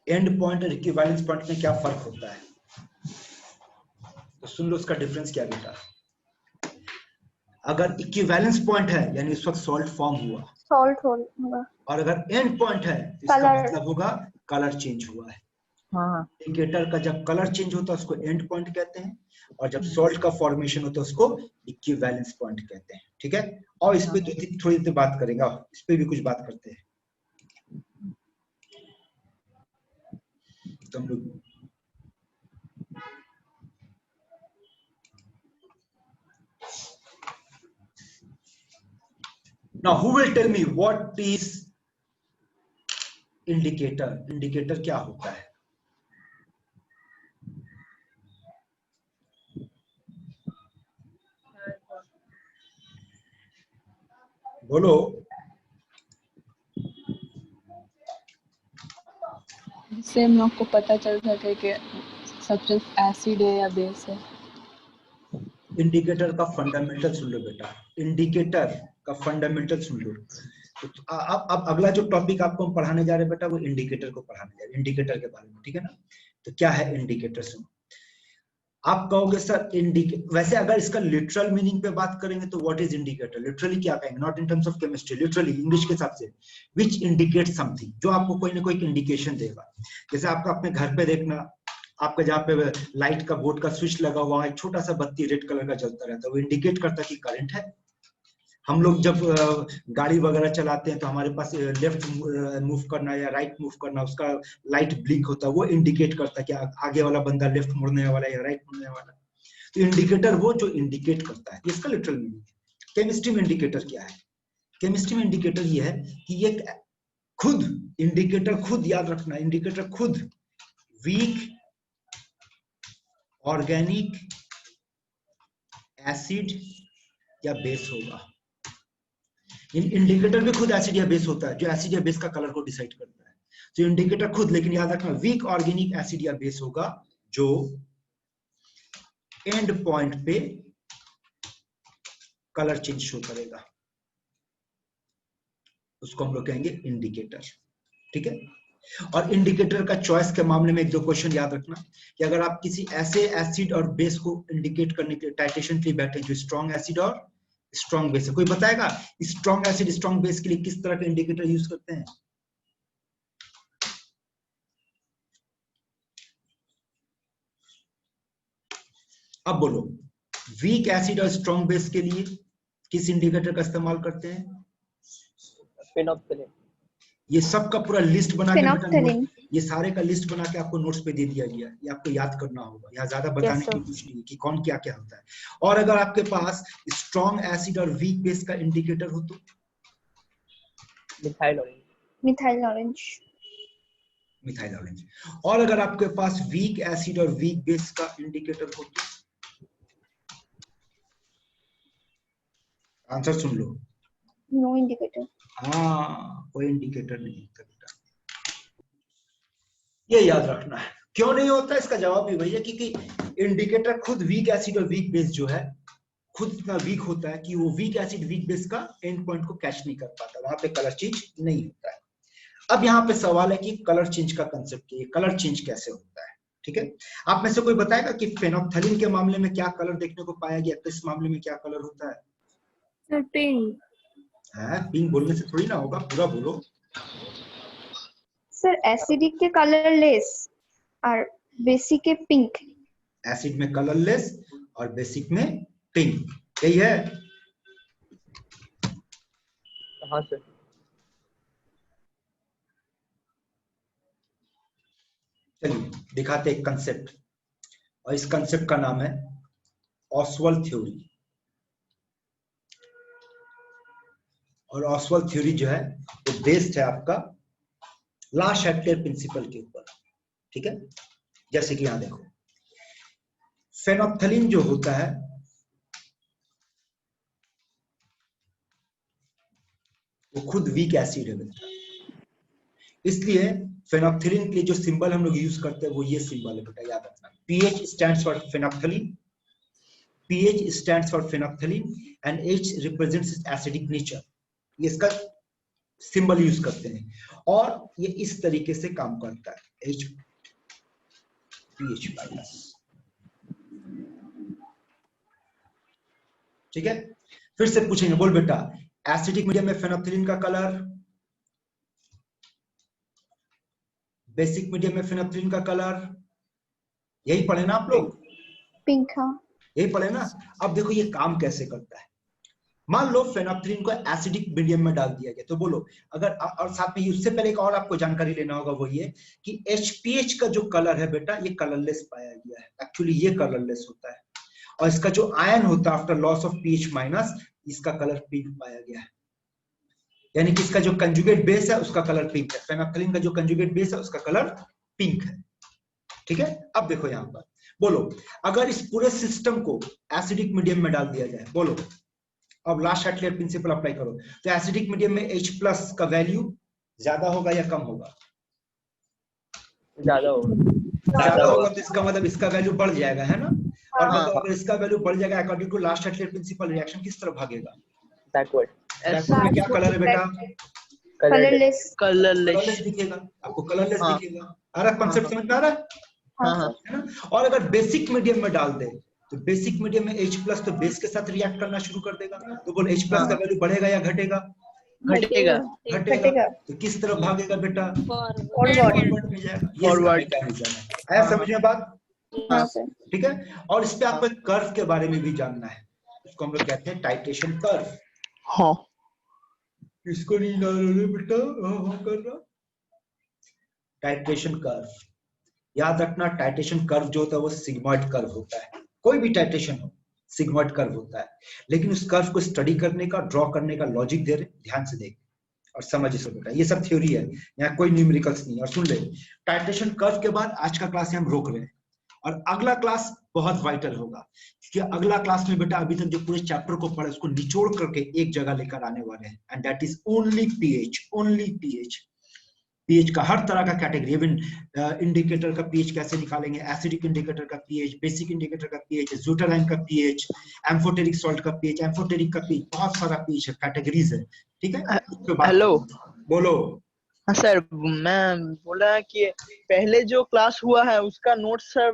And point और इक्विवेलेंस पॉइंट में क्या फर्क होता है? तो सुन लो उसका डिफरेंस क्या बेटा। अगर इक्विवेलेंस पॉइंट है यानी उस वक्त सॉल्ट फॉर्म हुआ, सॉल्ट होगा, और अगर एंड पॉइंट है तो इसका मतलब होगा कलर चेंज हुआ है। इंडिकेटर का जब कलर चेंज होता है उसको एंड पॉइंट कहते हैं, और जब सॉल्ट का फॉर्मेशन होता है उसको इक्विवेलेंस पॉइंट कहते हैं, ठीक है। और इस पे थोड़ी देर बात करेंगे, इस पे भी कुछ बात करते हैं। तुम लोग now who will tell me what is indicator? Indicator क्या होता है? बोलो। इससे हम लोग को पता चल सके कि सब्सटेंस एसिड है या बेस है। इंडिकेटर का फंडामेंटल सुन लो बेटा, इंडिकेटर का फंडामेंटल सुन लो। तो अब अगला जो टॉपिक आपको हम पढ़ाने जा रहे हैं बेटा, वो इंडिकेटर को पढ़ाने जा रहे हैं, इंडिकेटर के बारे में, ठीक है ना। तो क्या है इंडिकेटर? सुनो, आप कहोगे सर वैसे अगर इसका लिटरल मीनिंग पे बात करेंगे तो व्हाट इज इंडिकेटर, लिटरली क्या कहेंगे, not in terms of chemistry, literally English के हिसाब से, विच इंडिकेट समथिंग, जो आपको कोई ना कोई इंडिकेशन देगा। जैसे आपका अपने घर पे देखना, आपका जहाँ पे लाइट का बोर्ड का स्विच लगा हुआ है, छोटा सा बत्ती रेड कलर का जलता रहता है, वो इंडिकेट करता है कि करंट है। हम लोग जब गाड़ी वगैरह चलाते हैं तो हमारे पास लेफ्ट मूव करना या राइट मूव करना, उसका लाइट ब्लिंक होता है, वो इंडिकेट करता है कि आगे वाला बंदा लेफ्ट मुड़ने वाला है या राइट मुड़ने वाला है। तो इंडिकेटर वो जो इंडिकेट करता है, इसका लिटरल मीनिंग है। केमिस्ट्री में इंडिकेटर क्या है? केमिस्ट्री में इंडिकेटर ये है कि ये खुद इंडिकेटर, खुद याद रखना, इंडिकेटर खुद वीक ऑर्गेनिक एसिड या बेस होगा। इंडिकेटर भी खुद एसिड या बेस होता है, जो एसिड या बेस का कलर को डिसाइड करता है। तो इंडिकेटर खुद, लेकिन याद रखना वीक ऑर्गेनिक एसिड या बेस होगा जो एंड पॉइंट पे कलर चेंज शो करेगा, उसको हम लोग कहेंगे इंडिकेटर, ठीक है। और इंडिकेटर का चॉइस के मामले में एक दो क्वेश्चन याद रखना कि अगर आप किसी ऐसे एसिड और बेस को इंडिकेट करने के लिए टाइट्रेशन के लिए बैठे जो स्ट्रॉन्ग एसिड और स्ट्रॉन्ग बेस है, कोई बताएगा स्ट्रॉन्ग एसिड स्ट्रॉन्ग बेस के लिए किस तरह का इंडिकेटर यूज करते हैं? अब बोलो, वीक एसिड और स्ट्रॉन्ग बेस के लिए किस इंडिकेटर का इस्तेमाल करते हैं? फेनोप्थलीन। ये सब का पूरा लिस्ट बना के फेनोप्थलीन। ये सारे का लिस्ट बना के आपको नोट्स पे दे दिया गया है, ये आपको याद करना होगा, यहाँ ज्यादा बताने की कुछ नहीं कि कौन क्या क्या होता है। और अगर आपके पास स्ट्रॉन्ग एसिड और वीक बेस का इंडिकेटर हो तो methyl orange. Methyl orange. Methyl orange. और अगर आपके पास वीक एसिड और वीक बेस का इंडिकेटर हो तो आंसर सुन लो। No indicator. हाँ, कोई इंडिकेटर नहीं होता बेटा, ये याद रखना है। क्यों नहीं होता? इसका जवाब भी वही है क्योंकि इंडिकेटर खुद वीक एसिड और वीक बेस जो है खुद इतना वीक होता है कि वो वीक एसिड वीक बेस का एंड पॉइंट को कैच नहीं कर पाता, वहां पे कलर चेंज नहीं होता है। अब यहाँ पे सवाल है कि कलर चेंज का कंसेप्ट, ये कलर चेंज कैसे होता है, ठीक है। आप में से कोई बताएगा कि फेनोप्थलीन के मामले में क्या कलर देखने को पाया गया, किस मामले में क्या कलर होता है? Sir pink. पिंक बोलने से थोड़ी ना होगा, पूरा बोलो। सर एसिडिक के कलरलेस और बेसिक के पिंक। एसिड में कलरलेस और बेसिक में पिंक, यही है। हाँ सर। चलिए दिखाते एक कंसेप्ट, और इस कंसेप्ट का नाम है ऑसवाल्ड थ्योरी। और ऑसवाल्ड थ्योरी जो है वो बेस्ड है आपका ला शैक्टर प्रिंसिपल के ऊपर, ठीक है। जैसे कि यहां देखो, फेनोप्थलीन जो होता है वो खुद वीक एसिड है बेटा, इसलिए फेनोप्थलीन के लिए जो सिंबल हम लोग यूज करते हैं वो ये सिंबल है बेटा, याद रखना। PH stands for phenolphthalein, pH stands for phenolphthalein and H represents its acidic nature, ये इसका सिंबल यूज करते हैं। और ये इस तरीके से काम करता है, H pH माइनस, ठीक है। फिर से पूछेंगे, बोल बेटा एसिडिक मीडियम में फेनोप्थलीन का कलर, बेसिक मीडियम में फेनोप्थलीन का कलर, यही पढ़े ना आप लोग? पिंक। हाँ यही पढ़े ना। अब देखो ये काम कैसे करता है। मान लो फेनोप्थलीन को एसिडिक मीडियम में डाल दिया गया, तो बोलो अगर, और साथ में उससे पहले एक और आपको जानकारी लेना होगा, वो ये कि HPH का जो कलर है बेटा ये कलरलेस पाया गया है, एक्चुअली ये कलरलेस होता है। और इसका जो आयन होता है after loss of pH minus, इसका कलर पिंक पाया गया है, यानी कि इसका जो कंजुगेट बेस है उसका कलर पिंक है, फेनोप्थलीन का जो कंजुगेट बेस है उसका कलर पिंक है, ठीक है। अब देखो यहां पर, बोलो अगर इस पूरे सिस्टम को एसिडिक मीडियम में डाल दिया जाए, बोलो अब लास्ट हार्टलेट प्रिंसिपल अप्लाई करो, तो एसिडिक मीडियम में H प्लस का वैल्यू ज्यादा होगा या कम होगा? ज्यादा होगा। ज्यादा होगा, तो इसका मतलब इसका वैल्यू बढ़ जाएगा, है ना? और हाँ। मतलब अगर इसका वैल्यू बढ़ जाएगा अकॉर्डिंग टू लास्ट हार्टलेट प्रिंसिपल, रिएक्शन किस तरफ भागेगा? बैकवर्ड। बैकवर्ड में क्या कलर है बेटा? कलरलेस। कलरलेस दिखेगा आपको, कलरलेस हाँ। दिखेगा। आ रहा कॉन्सेप्ट समझ में आ रहा है? हाँ। है ना? और अगर बेसिक मीडियम में डाल दे तो बेसिक मीडियम में H प्लस तो बेस के साथ रिएक्ट करना शुरू कर देगा, तो बोल H प्लस का वैल्यू बढ़ेगा या घटेगा? घटेगा। घटेगा। तो किस तरफ भागेगा बेटा? फॉरवर्ड में जाएगा। ये इसका मैकेनिज्म है। आया समझ में बात? हाँ सर। ठीक है। और इस पे आपको कर्व के बारे में भी जानना है, उसको हम लोग कहते हैं टाइट्रेशन कर्व। हाँ। इसको नहीं ना रे बेटा, हाँ कर रहा। टाइट्रेशन कर्व याद रखना, टाइट्रेशन कर्व जो होता है वो सिग्मॉइड कर्व होता है। कोई भी टाइट्रेशन हो सिग्मॉइड कर्व होता है, लेकिन उस कर्व को स्टडी करने का, ड्रॉ करने का लॉजिक दे रहे, ध्यान से देख और समझ इसको बेटा। ये सब थ्योरी है, यहाँ कोई न्यूमेरिकल्स नहीं। और सुन ले, टाइट्रेशन कर्व के बाद आज का क्लास हम रोक रहे हैं, और अगला क्लास बहुत वाइटल होगा, क्योंकि अगला क्लास में बेटा अभी तक जो पूरे चैप्टर को पढ़े उसको निचोड़ करके एक जगह लेकर आने वाले हैं, and that is only pH. Only pH, pH का हर तरह का कैटेगरी, इवन इंडिकेटर का पीएच कैसे निकालेंगे, एसिडिक इंडिकेटर का पीएच, बेसिक इंडिकेटर का पीएच, ज़ूटालाइन का पीएच, एम्फोटेरिक सॉल्ट का पीएच, एम्फोटेरिक का पीएच, बहुत सारा पीएच है, कैटेगरीज है। ठीक है, हेलो। बोलो। हाँ सर, मैं बोला कि पहले जो क्लास हुआ है उसका नोट्स सर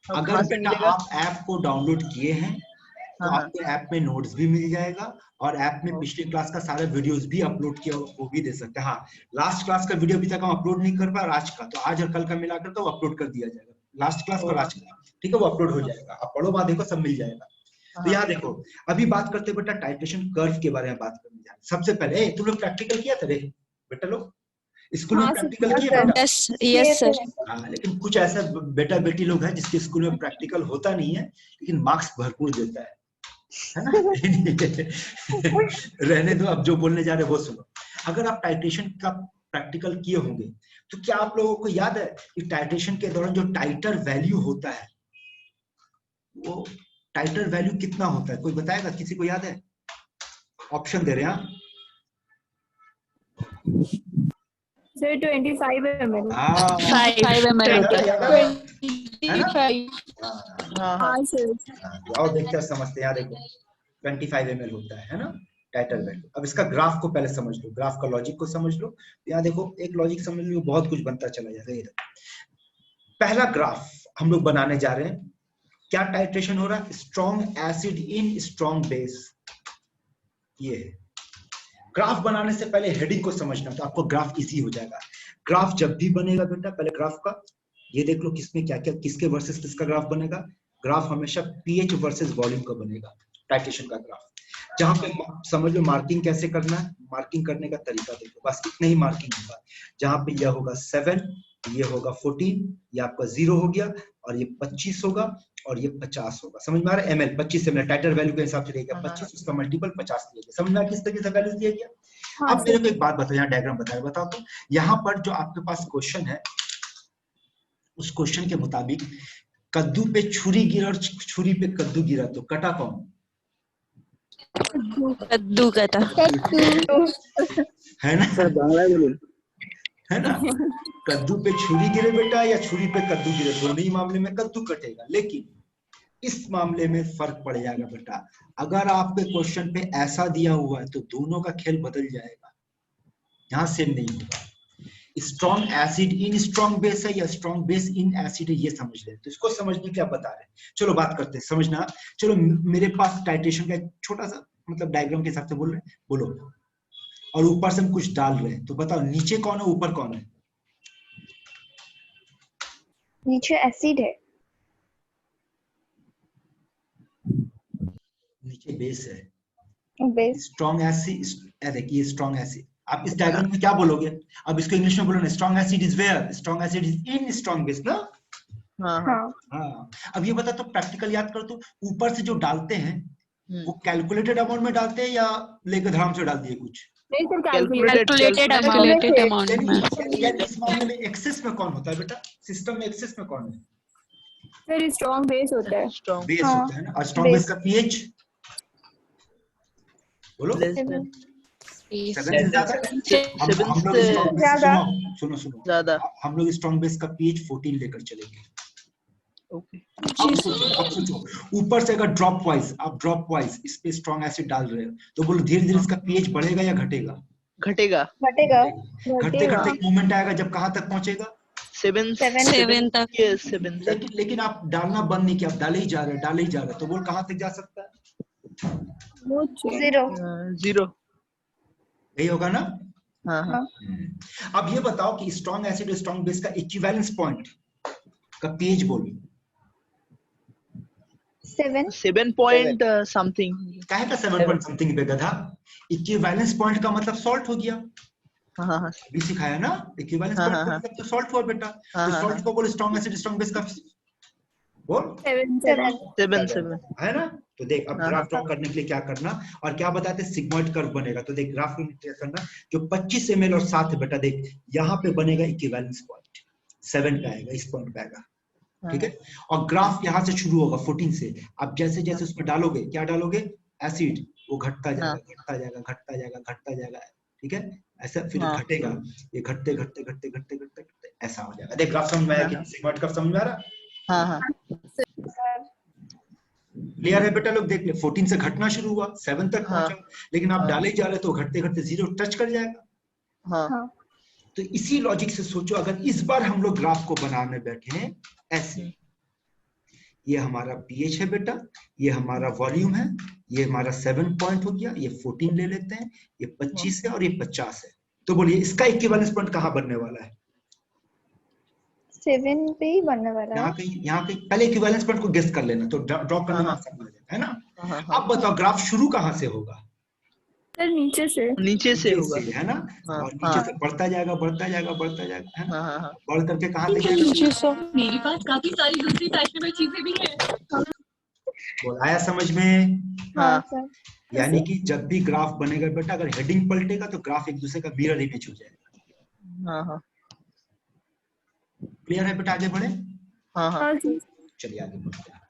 अगर बेटा आप ऐप को डाउनलोड किए हैं तो हाँ। आपको ऐप में नोट्स भी मिल जाएगा, और ऐप में पिछले क्लास का सारे वीडियोस भी अपलोड किया वो भी दे सकते हैं। हाँ, लास्ट क्लास का वीडियो अभी तक हम अपलोड नहीं कर पाए, आज का तो आज और कल का मिलाकर तो अपलोड कर दिया जाएगा, लास्ट क्लास और आज का। ठीक है, वो अपलोड हो जाएगा, आप पढ़ो बाद देखो सब मिल जाएगा। तो यहाँ देखो, अभी बात करते बेटा टाइट्रेशन कर्व के बारे में बात करने जा रहे हैं। सबसे पहले तुम लोग प्रैक्टिकल किया था रे बेटा लोग? स्कूल में प्रैक्टिकल किया बेटा? Yes sir. हाँ, लेकिन कुछ ऐसा बेटा बेटी लोग हैं जिसके स्कूल में प्रैक्टिकल होता नहीं है, लेकिन मार्क्स भरपूर देता है ना? रहने दो, अब जो बोलने जा रहे वो सुनो। अगर आप टाइट्रेशन का प्रैक्टिकल किए होंगे तो क्या आप लोगों को याद है कि टाइट्रेशन के दौरान जो टाइटर वैल्यू होता है, वो टाइटर वैल्यू कितना होता है? कोई बताएगा? किसी को याद है? ऑप्शन दे रहे हैं सर 25 ml। 5 ml होता है। 25। हाँ सर। और देखते हैं समझते हैं। देखो 25 ml होता है ना टाइटर वैल्यू। अब इसका ग्राफ को पहले समझ लो, ग्राफ का लॉजिक को समझ लो। यहाँ देखो एक लॉजिक समझ लो, बहुत कुछ बनता चला जाएगा। पहला ग्राफ हम लोग बनाने जा रहे हैं, क्या टाइट्रेशन हो रहा है? Strong acid in strong base. ये है ग्राफ। बनाने से पहले हेडिंग को समझना, तो आपको ग्राफ इजी हो जाएगा। ग्राफ जब भी बनेगा बेटा, पहले ग्राफ का ये देख लो किसमें क्या क्या, किसके वर्सेस किसका ग्राफ बनेगा। ग्राफ हमेशा पीएच वर्सेस वॉल्यूम का बनेगा, टाइट्रेशन का ग्राफ। जहां पे समझ लो मार्किंग कैसे करना है, मार्किंग करने का तरीका देखो, बस इतना ही मार्किंग होगा। जहां पे यह होगा 7, ये होगा 14, ये आपका 0 हो गया, और ये 25 होगा, और ये 50 होगा। समझ में आ रहा है? ml 25 ml टाइटर वैल्यू के हिसाब से दिया गया, 25 उसका मल्टीपल 50 दिया गया। समझ में आ किस तरीके से वैल्यू दिया गया? अब मेरे को एक बात बताओ, यहाँ डायग्राम बताओ तो यहाँ पर जो आपके पास क्वेश्चन है, उस क्वेश्चन के मुताबिक कद्दू पे छुरी गिरा और छुरी पे कद्दू गिरा तो कटा कौन? कद्दू कटा है ना? है ना? कद्दू पे छुरी गिरे बेटा या छुरी पे कद्दू गिरे, दोनों ही मामले में कद्दू कटेगा, लेकिन इस मामले में फर्क पड़ जाएगा बेटा। अगर आपके क्वेश्चन पे ऐसा दिया हुआ है तो दोनों का खेल बदल जाएगा, यहाँ सेम नहीं होगा। Strong acid in strong base है या स्ट्रॉन्ग बेस इन एसिड है, ये समझ ले। तो इसको समझने के आप बता रहे हैं, चलो बात करते हैं, समझना। चलो मेरे पास टाइट्रेशन का एक छोटा सा मतलब डायग्राम के हिसाब से बोल रहे हैं, बोलो। और ऊपर से हम कुछ डाल रहे हैं, तो बताओ नीचे कौन है ऊपर कौन है? नीचे एसिड है, नीचे बेस है। बेस। स्ट्रॉन्ग एसिड, देखिए स्ट्रॉन्ग एसिड, आप इस डायग्राम में क्या बोलोगे? अब इसको इंग्लिश में बोलो ना, strong acid is where? Strong acid is in strong base ना? हाँ। अब ये बता तो प्रैक्टिकल याद करो तो, ऊपर से जो डालते हैं वो कैलकुलेटेड अमाउंट में डालते हैं या लेकर धड़ाम से डाल दिए कुछ? कैलकुलेटेड अमाउंट में। इस मामले में एक्सेस में कौन होता है बेटा? सिस्टम में एक्सेस में कौन है? फिर स्ट्रॉन्ग बेस होता है। बेस होता है ना। और स्ट्रॉन्ग बेस का पीएच बोलो लेस देन 7 से ज्यादा है? हम 7 लोग से स्ट्रॉन्ग बेस, ज्यादा। सुनो ज्यादा। हम लोग स्ट्रॉन्ग बेस का pH 14 लेकर चलेंगे। ओके अब सोचो ऊपर से अगर ड्रॉप वाइज इस पे स्ट्रॉन्ग एसिड डाल रहे हो तो बोलो धीरे धीरे इसका pH बढ़ेगा या घटेगा? घटेगा। घटेगा। घटते घटते एक मोमेंट आएगा जब कहां तक पहुंचेगा? 7 7 तक। यस 7 तक। लेकिन आप डालना बंद नहीं किया, आप डाले ही जा रहे तो बोल कहां तक जा सकता है? जीरो। 0। यही होगा ना? हाँ हाँ अब ये बताओ कि स्ट्रॉन्ग एसिड और स्ट्रॉन्ग बेस का इक्विवेलेंस पॉइंट का pH बोलो। 7 पॉइंट समथिंग। काहे का 7 पॉइंट समथिंग पे गधा? इक्विवेलेंस पॉइंट का मतलब सॉल्ट हो गया। हाँ हाँ अभी सिखाया ना इक्विवेलेंस हाँ, पॉइंट का हाँ, मतलब तो सॉल्ट हुआ बेटा। हाँ, तो हाँ, सॉल्ट को बोल स्ट्रॉन्ग एसिड स्ट्रॉन्ग बेस का बोल 7 है ना? तो देख अब हाँ, ग्राफ ड्रॉ करने के लिए क्या करना और क्या बताते हैं सिग्मॉइड कर्व बनेगा। तो देख ग्राफ में क्या करना, जो 25 ml और 7 है बेटा, देख यहाँ पे बनेगा इक्विवेलेंस पॉइंट 7 पे आएगा, इस पॉइंट पे आएगा, ठीक है। और ग्राफ यहाँ से शुरू होगा 14 से। अब जैसे जैसे उसमें डालोगे, क्या डालोगे? एसिड, वो घटता जाएगा, ठीक है। ऐसा फिर हाँ। घटेगा, ये घटते ऐसा हो जाएगा। देख ग्राफ समझ में आया कि सिग्मॉइड कर्व समझ में आ रहा? हाँ हाँ क्लियर है बेटा? लोग देख ले 14 से घटना शुरू हुआ 7 तक हाँ। पहुंचा, लेकिन आप डाले जा रहे तो घटते घटते 0 टच कर जाएगा। हाँ तो इसी लॉजिक से सोचो अगर इस बार हम लोग ग्राफ को बनाने बैठे हैं ऐसे, ये हमारा pH है बेटा, ये हमारा वॉल्यूम है, ये हमारा 7 पॉइंट हो गया, ये 14 ले लेते हैं, ये 25 है और ये 50 है। तो बोलिए इसका इक्विवेलेंस पॉइंट कहां बनने वाला है? 7 पे ही बनने वाला है। यहाँ कहीं पहले इक्विवेलेंस पॉइंट को गेस कर लेना तो ड्रॉ करने में आसान हो जाएगा, है ना? अब बताओ ग्राफ शुरू कहां से होगा? सर नीचे से होगा, है ना? हाँ, और नीचे से बढ़ता जाएगा, है ना? हाँ हाँ बढ़ करके कहां तक जाएगा? मेरे पास काफी सारी दूसरी फैशनेबल चीजें भी हैं। बोल आया समझ में? हाँ सर। यानी कि जब भी ग्राफ बनेगा बेटा, अगर हेडिंग पलटेगा तो ग्राफ एक दूसरे का मिरर इमेज हो जाएगा। हाँ हाँ क्लियर है बेटा? आगे बढ़े, हाँ हाँ चलिए आगे बढ़ते हैं।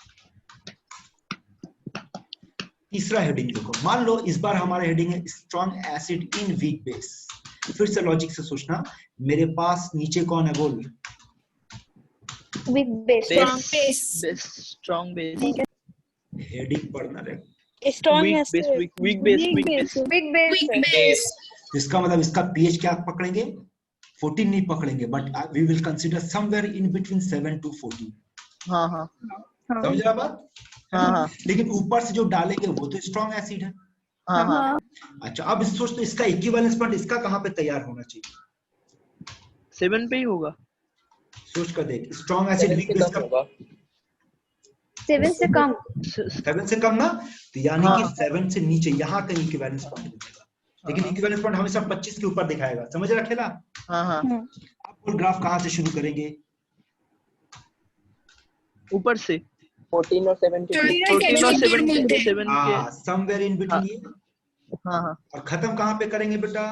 तीसरा हेडिंग देखो, मान लो इस बार हमारा हेडिंग है strong acid in weak base. फिर से लॉजिक से सोचना, मेरे पास नीचे कौन है बोल? Weak base. Strong base heading पढ़ना रे। Strong weak base weak base. इसका मतलब इसका pH क्या पकड़ेंगे? 14 नहीं पकड़ेंगे, but we will consider somewhere in between 7 to 14। हाँ हाँ समझ रहा बात? हाँ हाँ लेकिन ऊपर से जो डालेंगे वो तो स्ट्रॉन्ग एसिड है। हाँ हाँ अच्छा अब सोच तो इसका इक्विवेलेंस पॉइंट इसका कहां पे तैयार होना चाहिए? 7 पे ही होगा। सोच कर देख, स्ट्रॉन्ग एसिड वीक बेस का 7 से कम। 7 से कम ना, तो यानी कि 7 से नीचे यहाँ कहीं इक्विवेलेंस पॉइंट मिलेगा। लेकिन इक्विवेलेंस पॉइंट हमेशा 25 के ऊपर दिखाएगा, समझ रखेला? हाँ हाँ अब ग्राफ कहां से शुरू करेंगे? ऊपर से 14 और 17 14 और 7 हाँ समवेयर इन बिटवीन ये। हाँ हाँ और खत्म कहां पे करेंगे बेटा?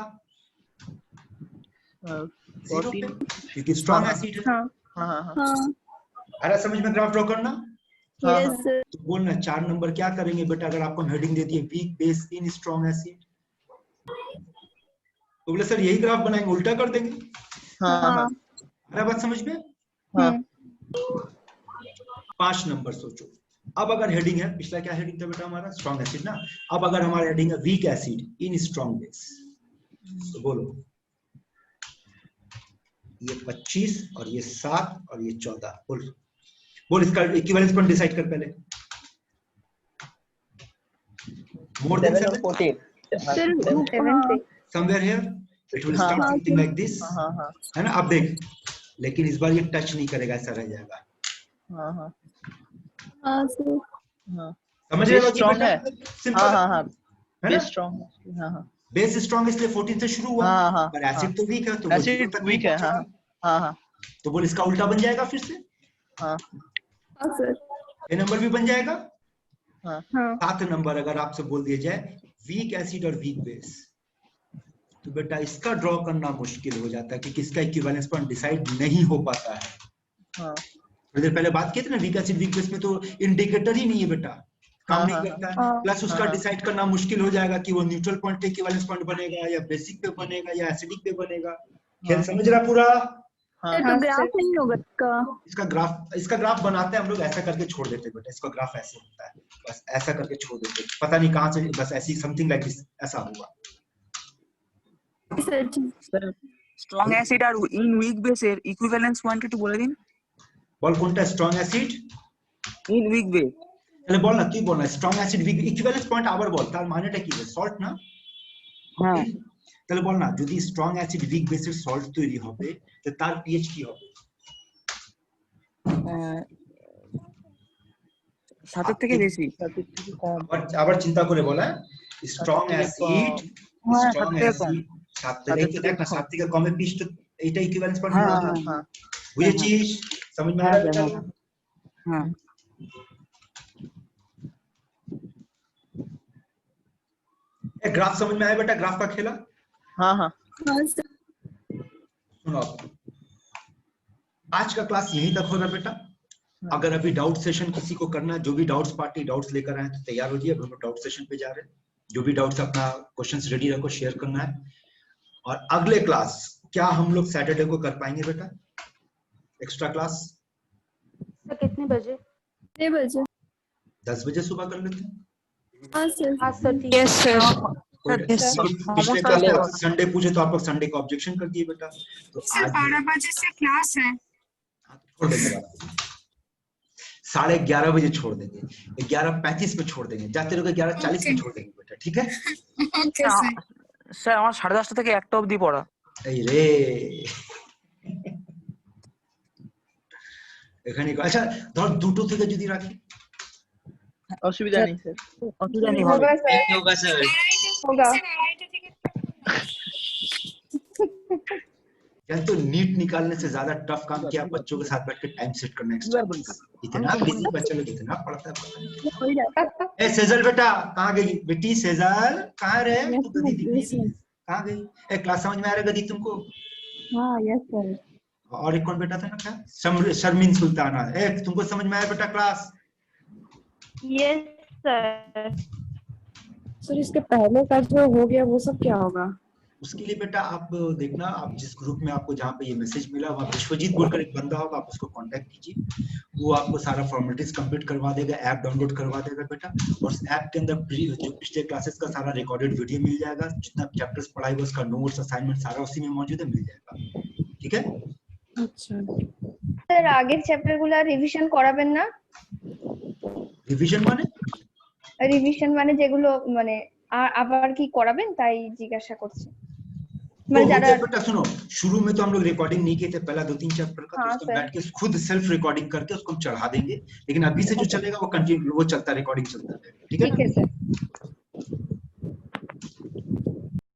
0 पे, क्योंकि स्ट्रॉन्ग एसिड है। हाँ हाँ आ रहा समझ में ग्राफ ड्रॉ करना? Yes sir. तो बोलना 4 नंबर क्या करेंगे बेटा अगर आपको हेडिंग दे दी है weak base in strong acid? तो बोले सर यही ग्राफ बनाएंगे, उल्टा कर देंगे। हाँ हाँ अरे बात समझ में? हाँ 5 नंबर सोचो, अब अगर हेडिंग है, पिछला क्या हेडिंग था बेटा हमारा? स्ट्रॉन्ग एसिड ना। अब अगर हमारा हेडिंग है weak acid in strong base, तो बोलो ये 25 और ये 7 और ये 14, बोल इसका इक्विवेलेंस पॉइंट डिसाइड कर पहले। मोर देन 7 और 14 सर 7 पे। Somewhere here it will start something like this, हाँ है ना? अब देख, लेकिन इस बार ये टच नहीं करेगा, ऐसा रह जाएगा। हाँ हाँ हाँ सर। हाँ समझ रहे हो? स्ट्रॉन्ग है। सिंपल हाँ हाँ है ना? बेस स्ट्रॉन्ग है। हाँ हाँ बेस स्ट्रॉन्ग इसलिए 14 से शुरू हुआ, हाँ, हाँ, पर एसिड तो वीक है, तो वो एसिड 0 तक वीक है। हाँ हाँ हाँ तो बोल इसका उल्टा बन जाएगा फिर से, हाँ हाँ सर। ये नंबर भी बन जाएगा। हाँ 7 नंबर अगर आपसे बोल दिया जाए वीक एसिड और वीक बेस, तो बेटा इसका ड्रॉ करना मुश्किल हो जाता है क्योंकि इसका इक्विवेलेंस पॉइंट डिसाइड नहीं हो पाता है। हाँ थोड़ी देर पहले बात की थी ना, वीक एसिड वीक बेस में तो इंडिकेटर ही नहीं है बेटा, काम हाँ, नहीं हाँ, करता है, हाँ, प्लस उसका हाँ। डिसाइड करना मुश्किल हो जाएगा कि वो न्यूट्रल पॉइंट पे इक्विवेलेंस पॉइंट बनेगा या बेसिक पे बनेगा या एसिडिक पे बनेगा। खेल हाँ। समझ रहा पूरा? हाँ, सर तो हाँ, ग्राफ सर। नहीं होगा इसका। इसका ग्राफ बनाते हैं हम लोग, ऐसा करके छोड़ देते हैं बेटा, इसका ग्राफ ऐसे होता है, बस ऐसा करके छोड़ देते हैं, पता नहीं कहाँ से, बस ऐसी समथिंग लाइक दिस ऐसा होगा। सर ठीक। স্যার স্ট্রং অ্যাসিড আর ইন উইক বেসের ইকুইভ্যালেন্স পয়েন্ট একটু বলে দিন। বল কোনটা strong acid? In weak base. তাহলে বল না, তুই বল না strong acid weak equivalence point আবার বল, তার মানেটা কি? সল্ট না? হ্যাঁ তাহলে বল না, যদি স্ট্রং অ্যাসিড উইক বেসের সল্ট তৈরি হবে তো তার পিএইচ কি হবে? 7 থেকে বেশি। সাথে থেকে কম। আবার চিন্তা করে বলা, স্ট্রং থেকে অ্যাসিড, হ্যাঁ স্ট্রং 7 থেকে কম। অ্যাসিড 7 থেকে দেখ না, 7 থেকে কমে পিচ তো এইটা ইকুইভ্যালেন্স পয়েন্ট হ্যাঁ হবে। হ্যাঁ हाँ, বুঝেছিস? समझ में आ रहा है बेटा? হ্যাঁ ये ग्राफ समझ में आया बेटा, ग्राफ का खेला? हाँ, हाँ। हाँ सर। सुनो आप। आज का क्लास यहीं तक होगा बेटा। अगर अभी डाउट सेशन किसी को करना है, जो भी डाउट्स पार्टी डाउट्स लेकर आए तो तैयार हो जाइए, अब हम लोग डाउट सेशन पे जा रहे हैं। जो भी डाउट्स अपना क्वेश्चंस रेडी रखो, शेयर करना है। और अगले क्लास क्या हम लोग सैटरडे को कर पाएंगे बेटा? एक्स्ट्रा क्लास सर कितने बजे? 6 बजे। 10 बजे सुबह कर लेते हैं। हाँ सर। हाँ सर ठीक। Yes sir. पिछले क्लास में आपसे संडे पूछे तो आप लोग संडे को ऑब्जेक्शन कर दिए बेटा, तो आज 12 बजे से क्लास है। छोड़ देंगे बात। 11:30 बजे छोड़ देंगे, 11:35 पे छोड़ देंगे, जाते रहोगे 11:40 में छोड़ देंगे बेटा, ठीक है? Okay sir. স্যার আমার 10:30 থেকে 1টা অবধি পড়া। এই রে এখানে আচ্ছা ধর দুটো থেকে যদি রাখি असुविधा नहीं सर। অসুবিধা নেই হবে। होगा सर। होगा। यार तो नीट निकालने से ज्यादा टफ काम किया बच्चों के साथ बैठ के टाइम सेट करना एक्स्ट्रा। इतना बिजी बच्चा लोग इतना पढ़ता है पता नहीं। ए सेजल बेटा कहाँ गई बेटी? सेजल कहाँ रे? तू गदी दिख नहीं रही, कहाँ गई? ए क्लास समझ में आ रहा गदी तुमको? हाँ यस सर। और एक कौन बेटा था ना क्या? शर्मिन सुल्ताना। ए तुमको समझ में आया बेटा क्लास? Yes sir. सर इसके पहले का जो हो गया वो सब क्या होगा? उसके लिए बेटा आप देखना, आप जिस ग्रुप में आपको जहाँ पे ये मैसेज मिला वहाँ विश्वजीत बोलकर एक बंदा होगा, आप उसको कांटेक्ट कीजिए, वो आपको सारा फॉर्मेलिटीज कंप्लीट करवा देगा, ऐप डाउनलोड करवा देगा बेटा। और उस ऐप के अंदर जो पिछले क्लासेस का सारा रिकॉर्डेड वीडियो मिल जाएगा, जितना चैप्टर्स पढ़ाई हुआ उसका नोट्स असाइनमेंट सारा उसी में मौजूद है, मिल जाएगा, ठीक है? अच्छा স্যার আগের চ্যাপ্টারগুলো রিভিশন করাবেন না? रिविजन माने রিভিশন মানে যেগুলো মানে আবার কি করাবেন তাই জিজ্ঞাসা করছি। মানে যারা बेटा सुनो, शुरू में तो हम लोग रिकॉर्डिंग नहीं किए थे, पहला 2-3 चैप्टर का, तो हाँ, उसको सर। बैठ के खुद सेल्फ रिकॉर्डिंग करके उसको हम चढ़ा देंगे, लेकिन अभी से जो चलेगा वो कंटिन्यू वो चलता, रिकॉर्डिंग चलता है, ठीक है ठीक ना? है सर।